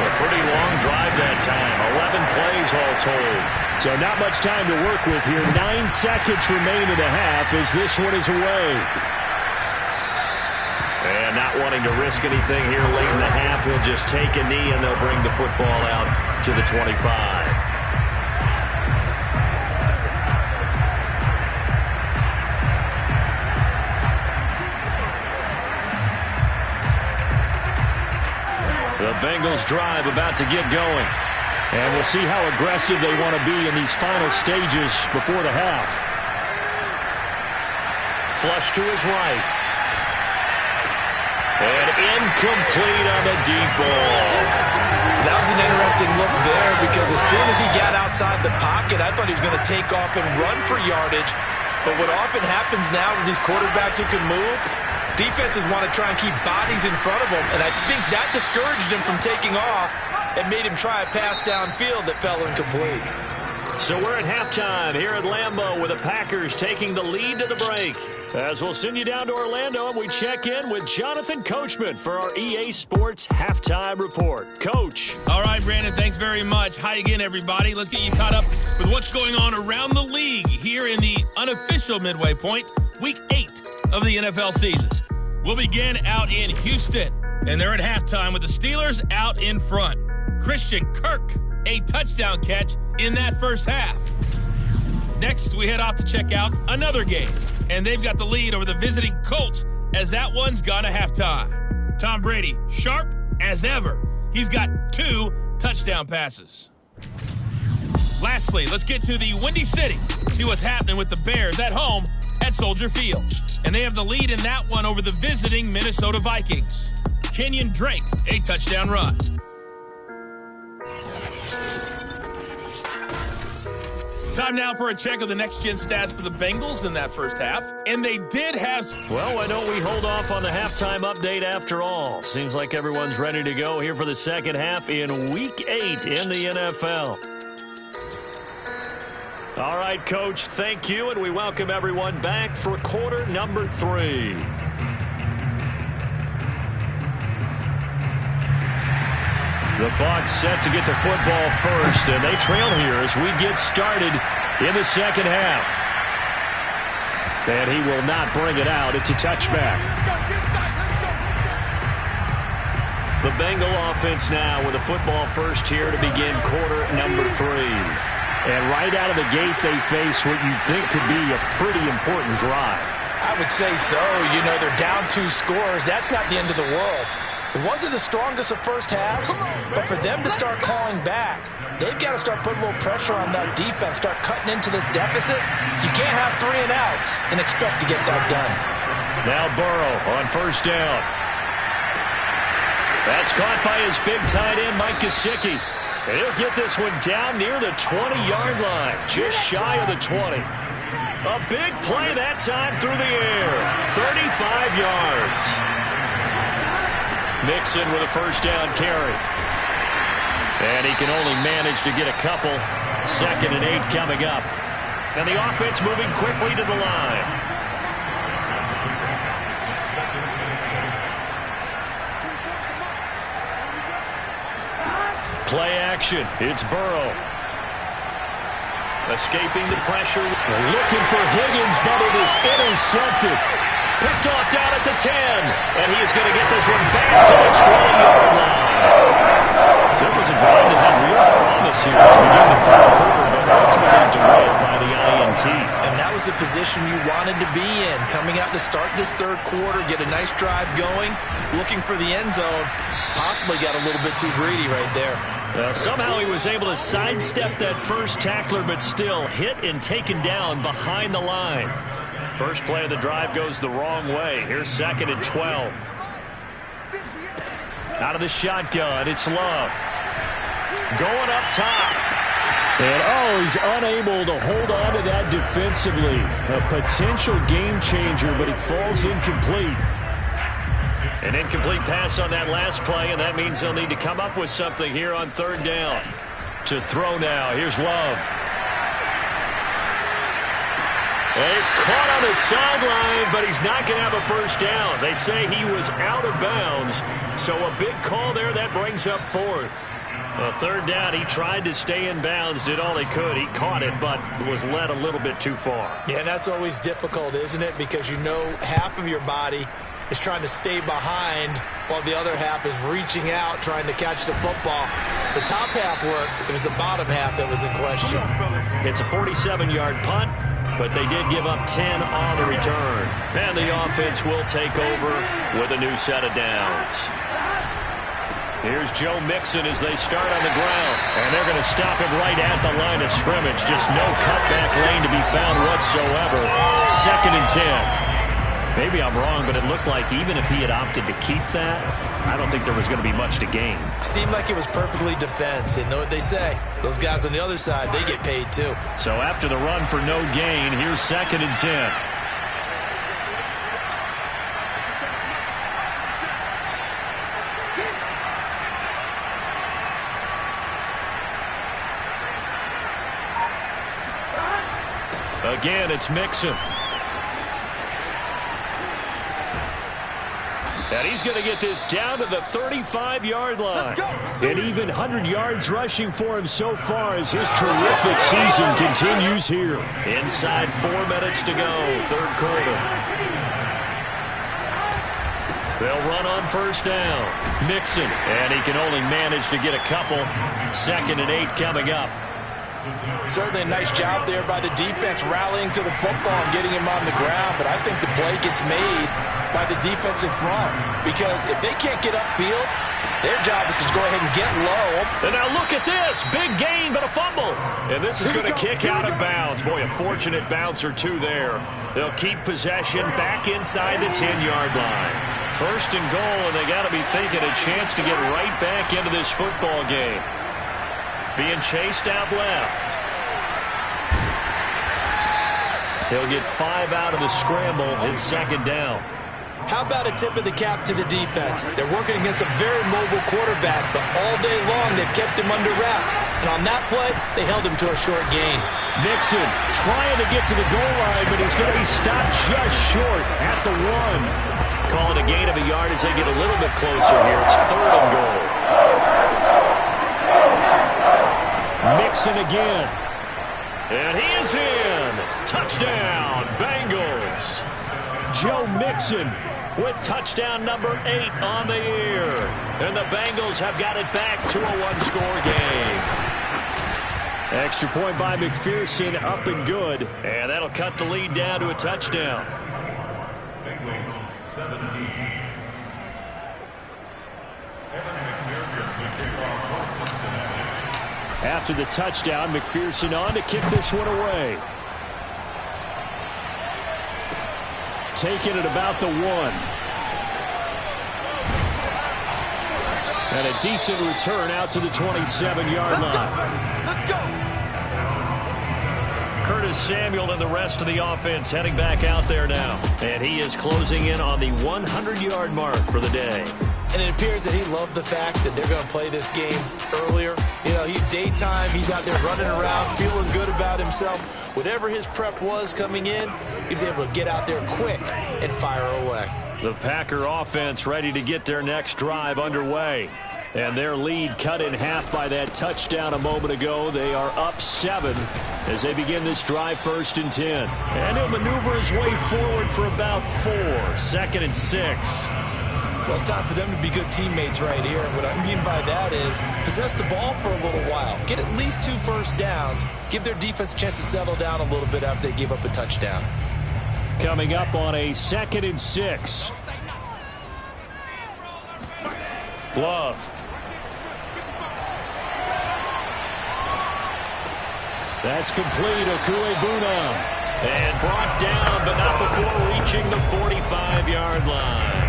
[SPEAKER 2] A pretty long drive that time. 11 plays all told.
[SPEAKER 5] So not much time to work with here. 9 seconds remain in the half as this one is away.
[SPEAKER 2] And not wanting to risk anything here late in the half, he'll just take a knee and they'll bring the football out to the 25. The Bengals drive about to get going.
[SPEAKER 5] And we'll see how aggressive they want to be in these final stages before the half.
[SPEAKER 2] Flush to his right. And incomplete on the deep ball.
[SPEAKER 3] That was an interesting look there because as soon as he got outside the pocket, I thought he was going to take off and run for yardage. But what often happens now with these quarterbacks who can move, defenses want to try and keep bodies in front of them, and I think that discouraged him from taking off and made him try a pass downfield that fell incomplete.
[SPEAKER 2] So we're at halftime here at Lambeau with the Packers taking the lead to the break. As we'll send you down to Orlando and we check in with Jonathan Coachman for our EA Sports Halftime Report. Coach.
[SPEAKER 6] All right, Brandon, thanks very much. Hi again, everybody. Let's get you caught up with what's going on around the league here in the unofficial midway point, Week 8 of the NFL season. We'll begin out in Houston, and they're at halftime with the Steelers out in front. Christian Kirk, a touchdown catch in that first half. Next, we head off to check out another game, and they've got the lead over the visiting Colts as that one's gone to halftime. Tom Brady, sharp as ever. He's got 2 touchdown passes. Lastly, let's get to the Windy City, see what's happening with the Bears at home at Soldier Field. And they have the lead in that one over the visiting Minnesota Vikings. Kenyon Drake, a touchdown run. Time now for a check of the next-gen stats for the Bengals in that first half. And they did have...
[SPEAKER 2] Well, why don't we hold off on the halftime update after all? Seems like everyone's ready to go here for the second half in Week 8 in the NFL. All right, Coach, thank you, and we welcome everyone back for quarter number 3. The Bucs set to get the football first, and they trail here as we get started in the second half.
[SPEAKER 5] And he will not bring it out. It's a touchback.
[SPEAKER 2] The Bengal offense now with the football first here to begin quarter number 3.
[SPEAKER 5] And right out of the gate, they face what you think could be a pretty important drive.
[SPEAKER 3] I would say so. You know, they're down 2 scores. That's not the end of the world. It wasn't the strongest of first halves, but for them to start calling back, they've got to start putting a little pressure on that defense, start cutting into this deficit. You can't have 3 and outs and expect to get that done.
[SPEAKER 2] Now Burrow on first down. That's caught by his big tight end, Mike Gesicki. And he'll get this one down near the 20-yard line, just shy of the 20. A big play that time through the air, 35 yards. Mixon with a first down carry. And he can only manage to get a couple. 2nd and 8 coming up. And the offense moving quickly to the line. Play action. It's Burrow. Escaping the pressure.
[SPEAKER 5] Looking for Higgins, but it is intercepted.
[SPEAKER 2] Picked off down at the 10. And he is going to get this one back to the 20-yard line. So it was a drive that had real promise here to begin the third quarter, but ultimately derailed by the INT.
[SPEAKER 3] And that was the position you wanted to be in. Coming out to start this third quarter, get a nice drive going, looking for the end zone. Possibly got a little bit too greedy right there.
[SPEAKER 2] Well, somehow he was able to sidestep that first tackler, but still hit and taken down behind the line. First play of the drive goes the wrong way. Here's 2nd and 12. Out of the shotgun, it's Love. Going up top.
[SPEAKER 5] And, he's unable to hold on to that defensively. A potential game changer, but it falls incomplete.
[SPEAKER 2] An incomplete pass on that last play, and that means they'll need to come up with something here on 3rd down. To throw now, here's Love. And he's caught on the sideline, but he's not going to have a first down. They say he was out of bounds, so a big call there that brings up 4th. 3rd down, he tried to stay in bounds, did all he could. He caught it, but was led a little bit too far.
[SPEAKER 3] Yeah, and that's always difficult, isn't it? Because you know half of your body is trying to stay behind while the other half is reaching out, trying to catch the football. The top half worked. It was the bottom half that was in question.
[SPEAKER 2] It's a 47-yard punt, but they did give up 10 on the return. And the offense will take over with a new set of downs. Here's Joe Mixon as they start on the ground. And they're going to stop him right at the line of scrimmage. Just no cutback lane to be found whatsoever. 2nd and 10. Maybe I'm wrong, but it looked like even if he had opted to keep that, I don't think there was going to be much to gain.
[SPEAKER 3] Seemed like it was perfectly defense. And know what they say? Those guys on the other side, they get paid too.
[SPEAKER 2] So after the run for no gain, here's 2nd and 10. Again, it's Mixon. And he's going to get this down to the 35-yard line.
[SPEAKER 5] And even 100 yards rushing for him so far as his terrific season continues here.
[SPEAKER 2] Inside 4 minutes to go, 3rd quarter. They'll run on 1st down. Mixon, and he can only manage to get a couple. 2nd and 8 coming up.
[SPEAKER 3] Certainly a nice job there by the defense rallying to the football and getting him on the ground, but I think the play gets made by the defensive front because if they can't get upfield, their job is to go ahead and get low.
[SPEAKER 2] And now look at this. Big gain, but a fumble. And this is going to kick out of bounds. Boy, a fortunate bounce or two there. They'll keep possession back inside the 10-yard line. 1st and goal, and they got to be thinking a chance to get right back into this football game. Being chased out left. He'll get 5 out of the scramble. It's 2nd down.
[SPEAKER 3] How about a tip of the cap to the defense? They're working against a very mobile quarterback, but all day long they've kept him under wraps. And on that play, they held him to a short gain.
[SPEAKER 5] Nixon trying to get to the goal line, but he's going to be stopped just short at the 1.
[SPEAKER 2] Call it a gain of a yard as they get a little bit closer here. It's 3rd and goal.
[SPEAKER 5] Mixon again.
[SPEAKER 2] And he is in. Touchdown, Bengals.
[SPEAKER 5] Joe Mixon
[SPEAKER 2] with touchdown number 8 on the year. And the Bengals have got it back to a 1-score game.
[SPEAKER 5] Extra point by McPherson, up and good.
[SPEAKER 2] And that'll cut the lead down to a touchdown.
[SPEAKER 7] Bengals 17.
[SPEAKER 5] After the touchdown, McPherson on to kick this one away. Taking it about the 1. And a decent return out to the 27-yard line.
[SPEAKER 4] Let's go.
[SPEAKER 2] Curtis Samuel and the rest of the offense heading back out there now. And he is closing in on the 100-yard mark for the day.
[SPEAKER 3] And it appears that he loved the fact that they're going to play this game earlier. You know, daytime, he's out there running around, feeling good about himself. Whatever his prep was coming in, he was able to get out there quick and fire away.
[SPEAKER 2] The Packer offense ready to get their next drive underway.
[SPEAKER 5] And their lead cut in half by that touchdown a moment ago. They are up 7 as they begin this drive, 1st and 10. And he'll maneuver his way forward for about 4. 2nd and 6.
[SPEAKER 3] Well, it's time for them to be good teammates right here. And what I mean by that is possess the ball for a little while. Get at least 2 first downs. Give their defense a chance to settle down a little bit after they give up a touchdown.
[SPEAKER 5] Coming up on a 2nd and 6. Love. That's complete. Okuebuna. And brought down, but not before reaching the 45-yard line.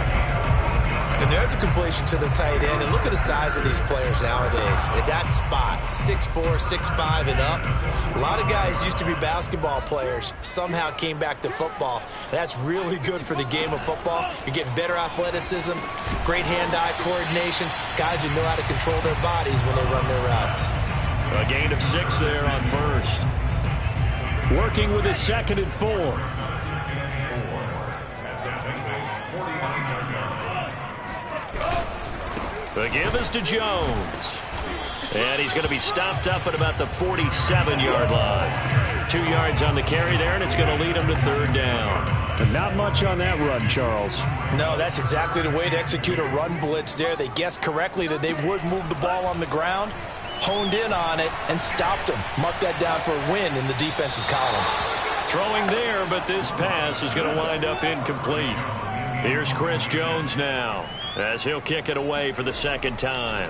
[SPEAKER 3] And there's a completion to the tight end. And look at the size of these players nowadays. At that spot, 6'4", 6'5", and up. A lot of guys used to be basketball players, somehow came back to football. And that's really good for the game of football. You're getting better athleticism, great hand-eye coordination, guys who know how to control their bodies when they run their routes.
[SPEAKER 5] A gain of 6 there on 1st. Working with a 2nd and 4. The give is to Jones. And he's going to be stopped up at about the 47-yard line. 2 yards on the carry there, and it's going to lead him to 3rd down. And not much on that run, Charles.
[SPEAKER 3] No, that's exactly the way to execute a run blitz there. They guessed correctly that they would move the ball on the ground, honed in on it, and stopped him. Mark that down for a win in the defense's column.
[SPEAKER 5] Throwing there, but this pass is going to wind up incomplete. Here's Chris Jones now, as he'll kick it away for the 2nd time.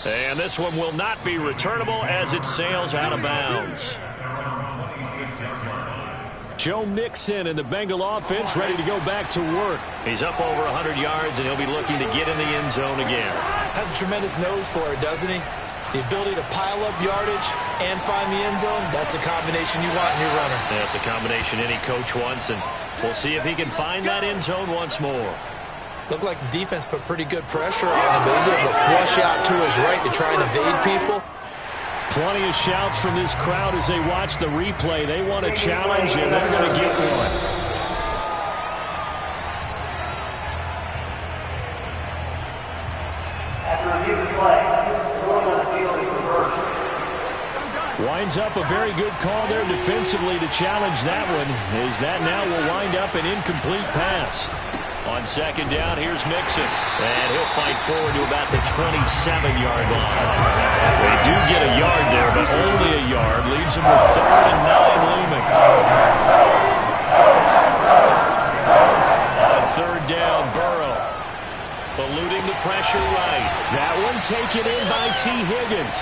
[SPEAKER 5] And this one will not be returnable as it sails out of bounds. Joe Mixon and the Bengal offense ready to go back to work. He's up over 100 yards, and he'll be looking to get in the end zone again.
[SPEAKER 3] Has a tremendous nose for it, doesn't he? The ability to pile up yardage and find the end zone, that's the combination you want in your runner.
[SPEAKER 5] That's a combination any coach wants, and we'll see if he can find that end zone once more.
[SPEAKER 3] Looked like the defense put pretty good pressure on him, but he's able to flush out to his right to try and evade people.
[SPEAKER 5] Plenty of shouts from this crowd as they watch the replay. They want a challenge, and they're going to get one. Winds up a very good call there defensively to challenge that one, as that now will wind up an incomplete pass. On 2nd down, here's Mixon, and he'll fight forward to about the 27-yard line. They do get a yard there, but only a yard. Leaves them with 3rd and 9 looming. On 3rd down, Burrow. Eluding the pressure right. That one taken in by T. Higgins.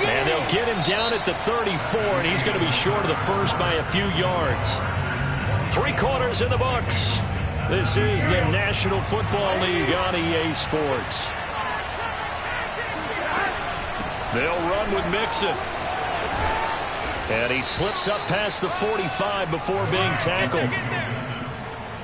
[SPEAKER 5] And they'll get him down at the 34, and he's going to be short of the first by a few yards. 3 quarters in the books. This is the National Football League on EA Sports. They'll run with Mixon. And he slips up past the 45 before being tackled.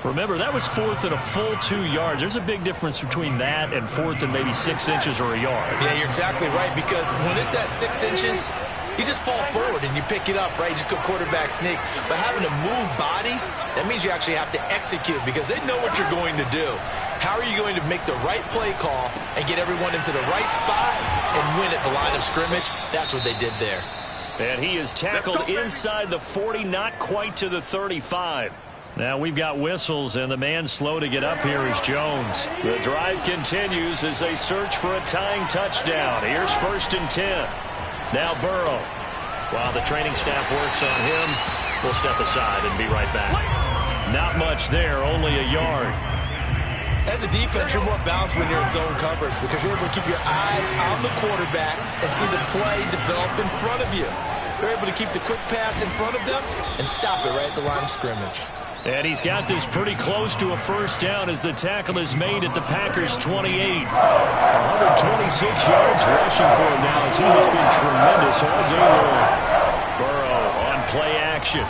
[SPEAKER 5] Remember, that was 4th and a full 2 yards. There's a big difference between that and 4th and maybe 6 inches or a yard.
[SPEAKER 3] Yeah, you're exactly right, because when it's that 6 inches, you just fall forward and you pick it up, right? You just go quarterback sneak. But having to move bodies, that means you actually have to execute because they know what you're going to do. How are you going to make the right play call and get everyone into the right spot and win at the line of scrimmage? That's what they did there.
[SPEAKER 5] And he is tackled inside the 40, not quite to the 35. Now we've got whistles, and the man slow to get up here is Jones. The drive continues as they search for a tying touchdown. Here's 1st and 10. Now Burrow. While the training staff works on him, we'll step aside and be right back. Not much there, only a yard.
[SPEAKER 3] As a defense, you're more balanced when you're in zone coverage because you're able to keep your eyes on the quarterback and see the play develop in front of you. You're able to keep the quick pass in front of them and stop it right at the line of scrimmage.
[SPEAKER 5] And he's got this pretty close to a 1st down as the tackle is made at the Packers' 28. 126 yards rushing for him now as he has been tremendous all day long. Burrow on play action.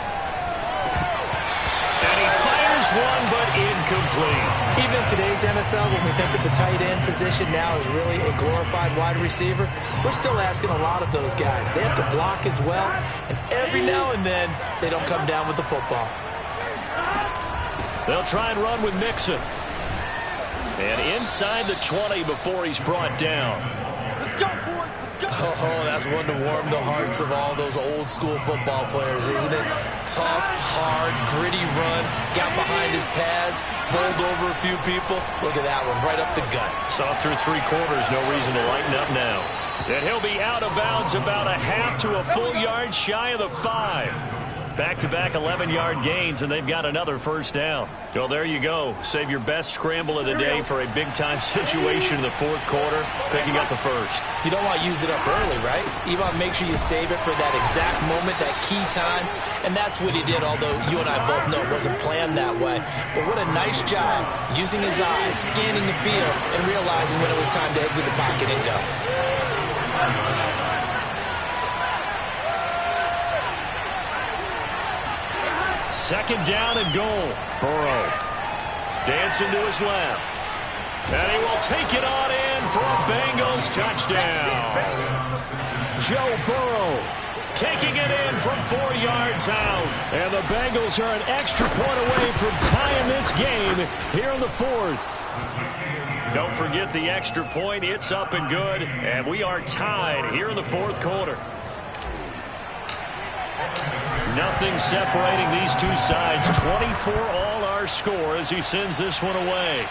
[SPEAKER 5] And he fires one, but incomplete.
[SPEAKER 3] Even in today's NFL, when we think of the tight end position now as really a glorified wide receiver, we're still asking a lot of those guys. They have to block as well, and every now and then they don't come down with the football.
[SPEAKER 5] They'll try and run with Mixon.
[SPEAKER 2] And inside the 20 before he's brought down.
[SPEAKER 4] Let's go, boys. Let's go.
[SPEAKER 3] Oh, that's one to warm the hearts of all those old school football players, isn't it? Tough, hard, gritty run. Got behind his pads, bowled over a few people. Look at that one, right up the gut.
[SPEAKER 2] Saw through 3 quarters, no reason to lighten up now. And he'll be out of bounds about a half to a full yard shy of the 5. Back-to-back 11-yard gains, and they've got another first down. Well, there you go. Save your best scramble of the day for a big-time situation in the 4th quarter, picking up the first.
[SPEAKER 3] You don't want to use it up early, right? You want to make sure you save it for that exact moment, that key time, and that's what he did, although you and I both know it wasn't planned that way. But what a nice job using his eyes, scanning the field, and realizing when it was time to exit the pocket and go.
[SPEAKER 2] Second down and goal. Burrow dancing to his left. And he will take it on in for a Bengals touchdown. Joe Burrow taking it in from 4 yards out.
[SPEAKER 5] And the Bengals are an extra point away from tying this game here in the 4th.
[SPEAKER 2] Don't forget the extra point. It's up and good. And we are tied here in the 4th quarter. Nothing separating these two sides. 24 all our score as he sends this one away.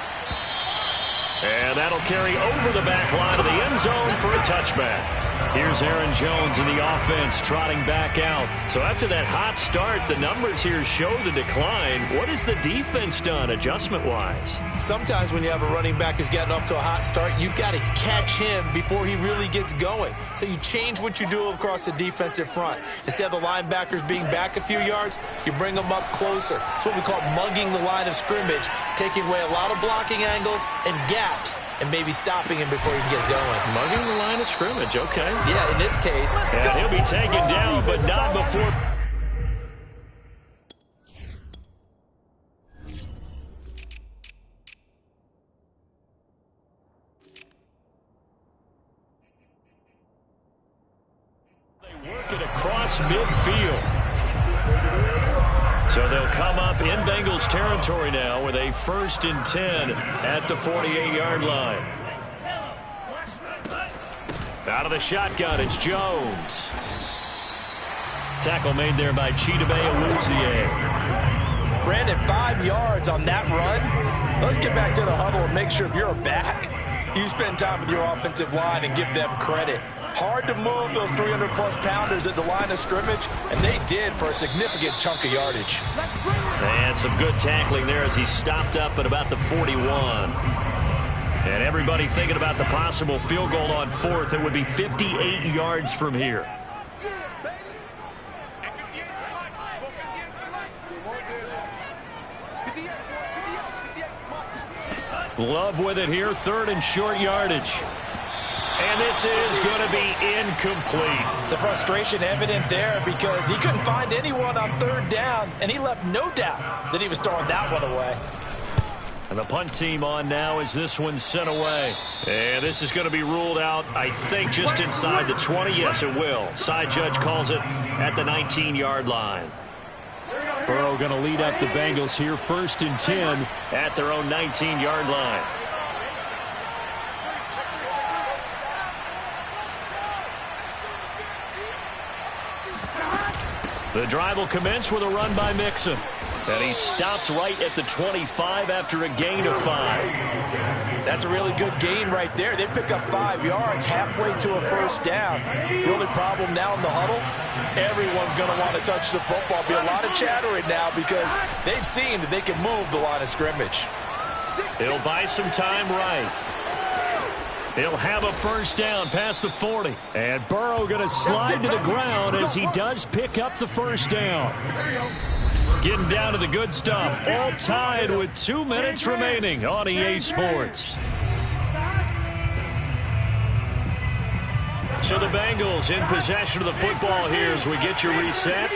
[SPEAKER 2] And that'll carry over the back line of the end zone for a touchback. Here's Aaron Jones in the offense trotting back out. So after that hot start, the numbers here show the decline. What has the defense done adjustment-wise?
[SPEAKER 3] Sometimes when you have a running back who's gotten off to a hot start, you've got to catch him before he really gets going. So you change what you do across the defensive front. Instead of the linebackers being back a few yards, you bring them up closer. It's what we call mugging the line of scrimmage, taking away a lot of blocking angles and gaps, and maybe stopping him before he can get going.
[SPEAKER 2] Mugging the line of scrimmage, okay.
[SPEAKER 3] Yeah, in this case.
[SPEAKER 2] And he'll be taken down, but not before. They work it across midfield. So they'll come up in Bengals territory now with a 1st and 10 at the 48-yard line. Out of the shotgun, it's Jones. Tackle made there by Chidobe Awuzie.
[SPEAKER 3] Brandon, 5 yards on that run. Let's get back to the huddle and make sure if you're back, you spend time with your offensive line and give them credit. Hard to move those 300-plus pounders at the line of scrimmage, and they did for a significant chunk of yardage.
[SPEAKER 2] And some good tackling there as he stopped up at about the 41. And everybody thinking about the possible field goal on 4th. It would be 58 yards from here. Love with it here, 3rd and short yardage. And this is going to be incomplete.
[SPEAKER 3] The frustration evident there because he couldn't find anyone on 3rd down, and he left no doubt that he was throwing that one away.
[SPEAKER 2] And the punt team on now as this one's sent away. And this is going to be ruled out, I think, just inside the 20. Yes, it will. Side judge calls it at the 19-yard line.
[SPEAKER 5] Burrow going to lead up the Bengals here, 1st and 10
[SPEAKER 2] at their own 19-yard line. The drive will commence with a run by Mixon. And he stopped right at the 25 after a gain of 5.
[SPEAKER 3] That's a really good gain right there. They pick up 5 yards halfway to a 1st down. The only problem now in the huddle, everyone's going to want to touch the football. Be a lot of chattering now because they've seen that they can move the line of scrimmage.
[SPEAKER 2] He'll buy some time right. He'll have a 1st down past the 40.
[SPEAKER 5] And Burrow going to slide to the ground as he does pick up the 1st down.
[SPEAKER 2] Getting down to the good stuff. All tied with 2 minutes remaining on EA Sports. So the Bengals in possession of the football here as we get your reset.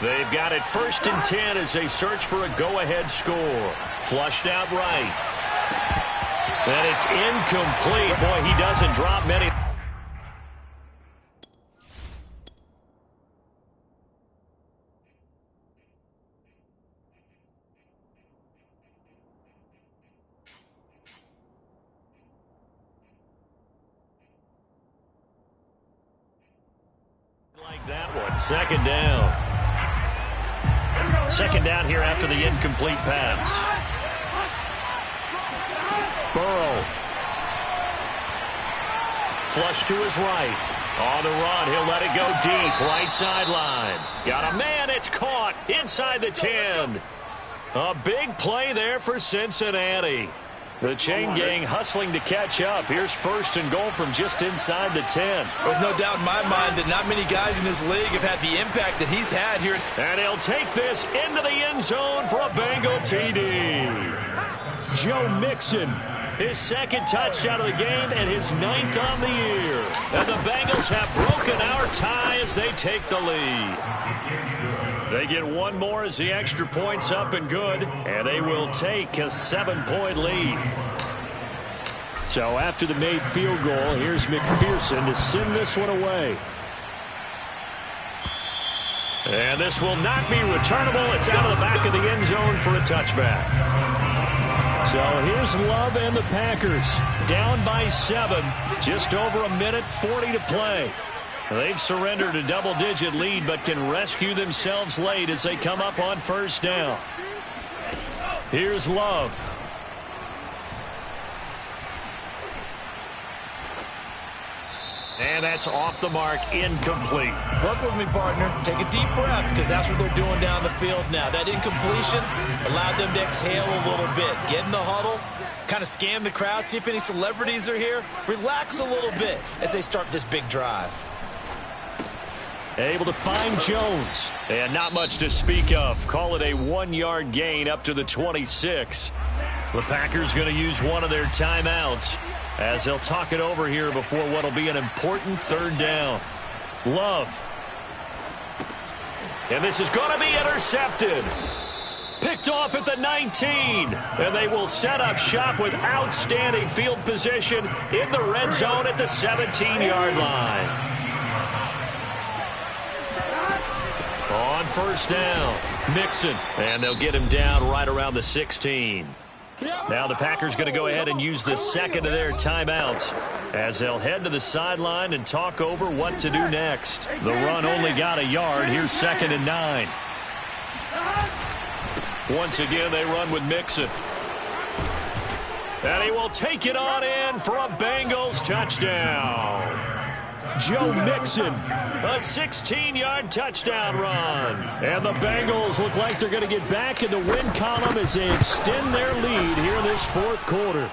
[SPEAKER 2] They've got it 1st and 10 as they search for a go-ahead score. Flushed out right. And it's incomplete. Boy, he doesn't drop many. That one, second down. Second down here after the incomplete pass. Burrow. Flush to his right. On the run, he'll let it go deep. Right sideline. Got a man, it's caught inside the 10. A big play there for Cincinnati. The chain gang hustling to catch up. Here's first and goal from just inside the 10.
[SPEAKER 3] There's no doubt in my mind that not many guys in this league have had the impact that he's had here.
[SPEAKER 2] And he'll take this into the end zone for a Bengal TD. Joe Mixon, his second touchdown of the game and his 9th on the year. And the Bengals have broken our tie as they take the lead. They get one more as the extra point's up and good, and they will take a 7-point lead.
[SPEAKER 5] So after the made field goal, here's McPherson to send this one away.
[SPEAKER 2] And this will not be returnable. It's out of the back of the end zone for a touchback.
[SPEAKER 5] So here's Love and the Packers.
[SPEAKER 2] Down by 7, just over a minute 40 to play. They've surrendered a double-digit lead but can rescue themselves late as they come up on first down. Here's Love. And that's off the mark, incomplete.
[SPEAKER 3] Work with me, partner. Take a deep breath because that's what they're doing down the field now. That incompletion allowed them to exhale a little bit. Get in the huddle, kind of scan the crowd, see if any celebrities are here. Relax a little bit as they start this big drive.
[SPEAKER 2] Able to find Jones. And not much to speak of. Call it a 1-yard gain up to the 26. The Packers going to use one of their timeouts as they'll talk it over here before what will be an important third down. Love. And this is going to be intercepted. Picked off at the 19. And they will set up shop with outstanding field position in the red zone at the 17-yard line. On first down, Mixon, and they'll get him down right around the 16. Now the Packers going to go ahead and use the second of their timeouts as they'll head to the sideline and talk over what to do next. The run only got a yard. Here's 2nd and 9. Once again, they run with Mixon. And he will take it on in for a Bengals touchdown. Joe Mixon, a 16-yard touchdown run. And the Bengals look like they're going to get back in the win column as they extend their lead here in this fourth quarter.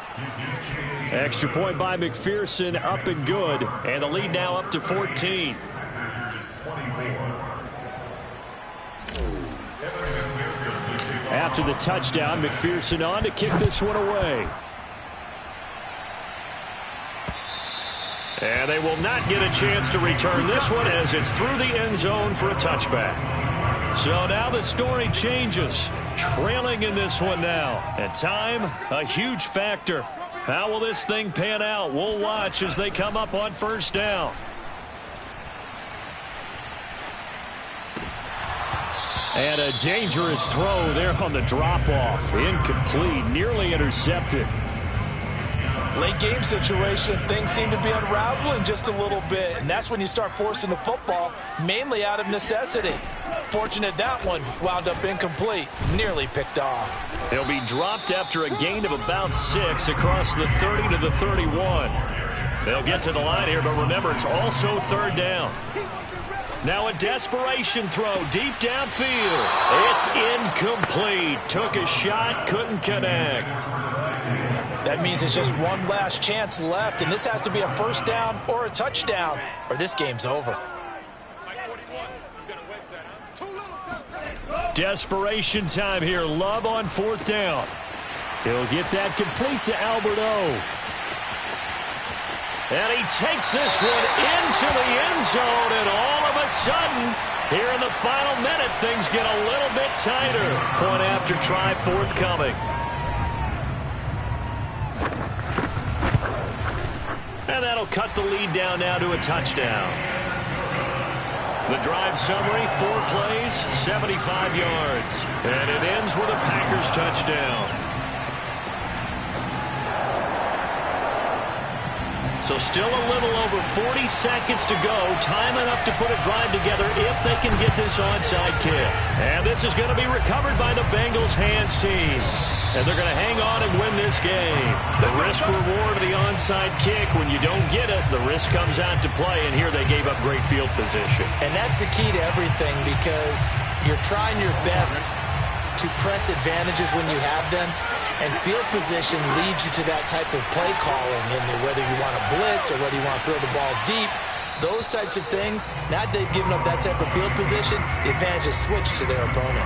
[SPEAKER 2] Extra point by McPherson, up and good. And the lead now up to 14.
[SPEAKER 5] After the touchdown, McPherson on to kick this one away.
[SPEAKER 2] And they will not get a chance to return this one as it's through the end zone for a touchback. So now the story changes. Trailing in this one now. And time, a huge factor. How will this thing pan out? We'll watch as they come up on first down.
[SPEAKER 5] And a dangerous throw there on the drop-off. Incomplete, nearly intercepted.
[SPEAKER 3] Late game situation, things seem to be unraveling just a little bit, and that's when you start forcing the football, mainly out of necessity. Fortunate that one wound up incomplete, nearly picked off.
[SPEAKER 2] He'll be dropped after a gain of about 6 across the 30 to the 31. They'll get to the line here, but remember, it's also third down. Now a desperation throw deep downfield. It's incomplete. Took a shot, couldn't connect.
[SPEAKER 3] That means it's just one last chance left, and this has to be a first down or a touchdown, or this game's over.
[SPEAKER 2] Desperation time here. Love on fourth down.
[SPEAKER 5] He'll get that complete to Alberto.
[SPEAKER 2] And he takes this one into the end zone, and all of a sudden, here in the final minute, things get a little bit tighter. Point after try forthcoming. And that'll cut the lead down now to a touchdown. The drive summary, 4 plays, 75 yards. And it ends with a Packers touchdown. So still a little over 40 seconds to go. Time enough to put a drive together if they can get this onside kick. And this is going to be recovered by the Bengals hands team. And they're going to hang on and win this game. The risk-reward of the onside kick, when you don't get it, the risk comes out to play. And here they gave up great field position.
[SPEAKER 3] And that's the key to everything, because you're trying your best to press advantages when you have them. And field position leads you to that type of play calling, in whether you want to blitz or whether you want to throw the ball deep. Those types of things, now that they've given up that type of field position, the advantage is switched to their opponent.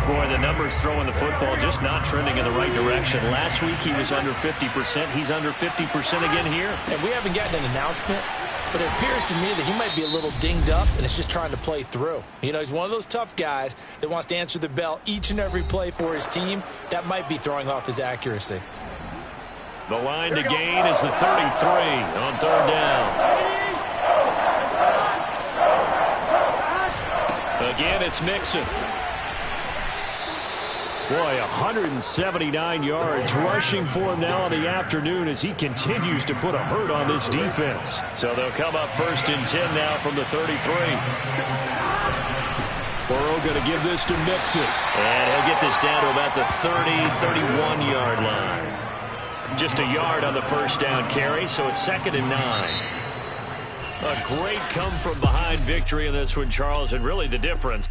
[SPEAKER 2] Boy, the numbers throwing the football just not trending in the right direction. Last week he was under 50%. He's under 50% again here.
[SPEAKER 3] And we haven't gotten an announcement, but it appears to me that he might be a little dinged up and is just trying to play through. You know, he's one of those tough guys that wants to answer the bell each and every play for his team. That might be throwing off his accuracy.
[SPEAKER 2] The line to gain is the 33 on third down. Again, it's Mixon.
[SPEAKER 5] Boy, 179 yards rushing for him now in the afternoon as he continues to put a hurt on this defense.
[SPEAKER 2] So they'll come up 1st and 10 now from the 33.
[SPEAKER 5] Burrow going to give this to Mixon.
[SPEAKER 2] And he'll get this down to about the 31-yard line. Just a yard on the first down carry, so it's 2nd and 9. A great come-from-behind victory in this one, Charles, and really the difference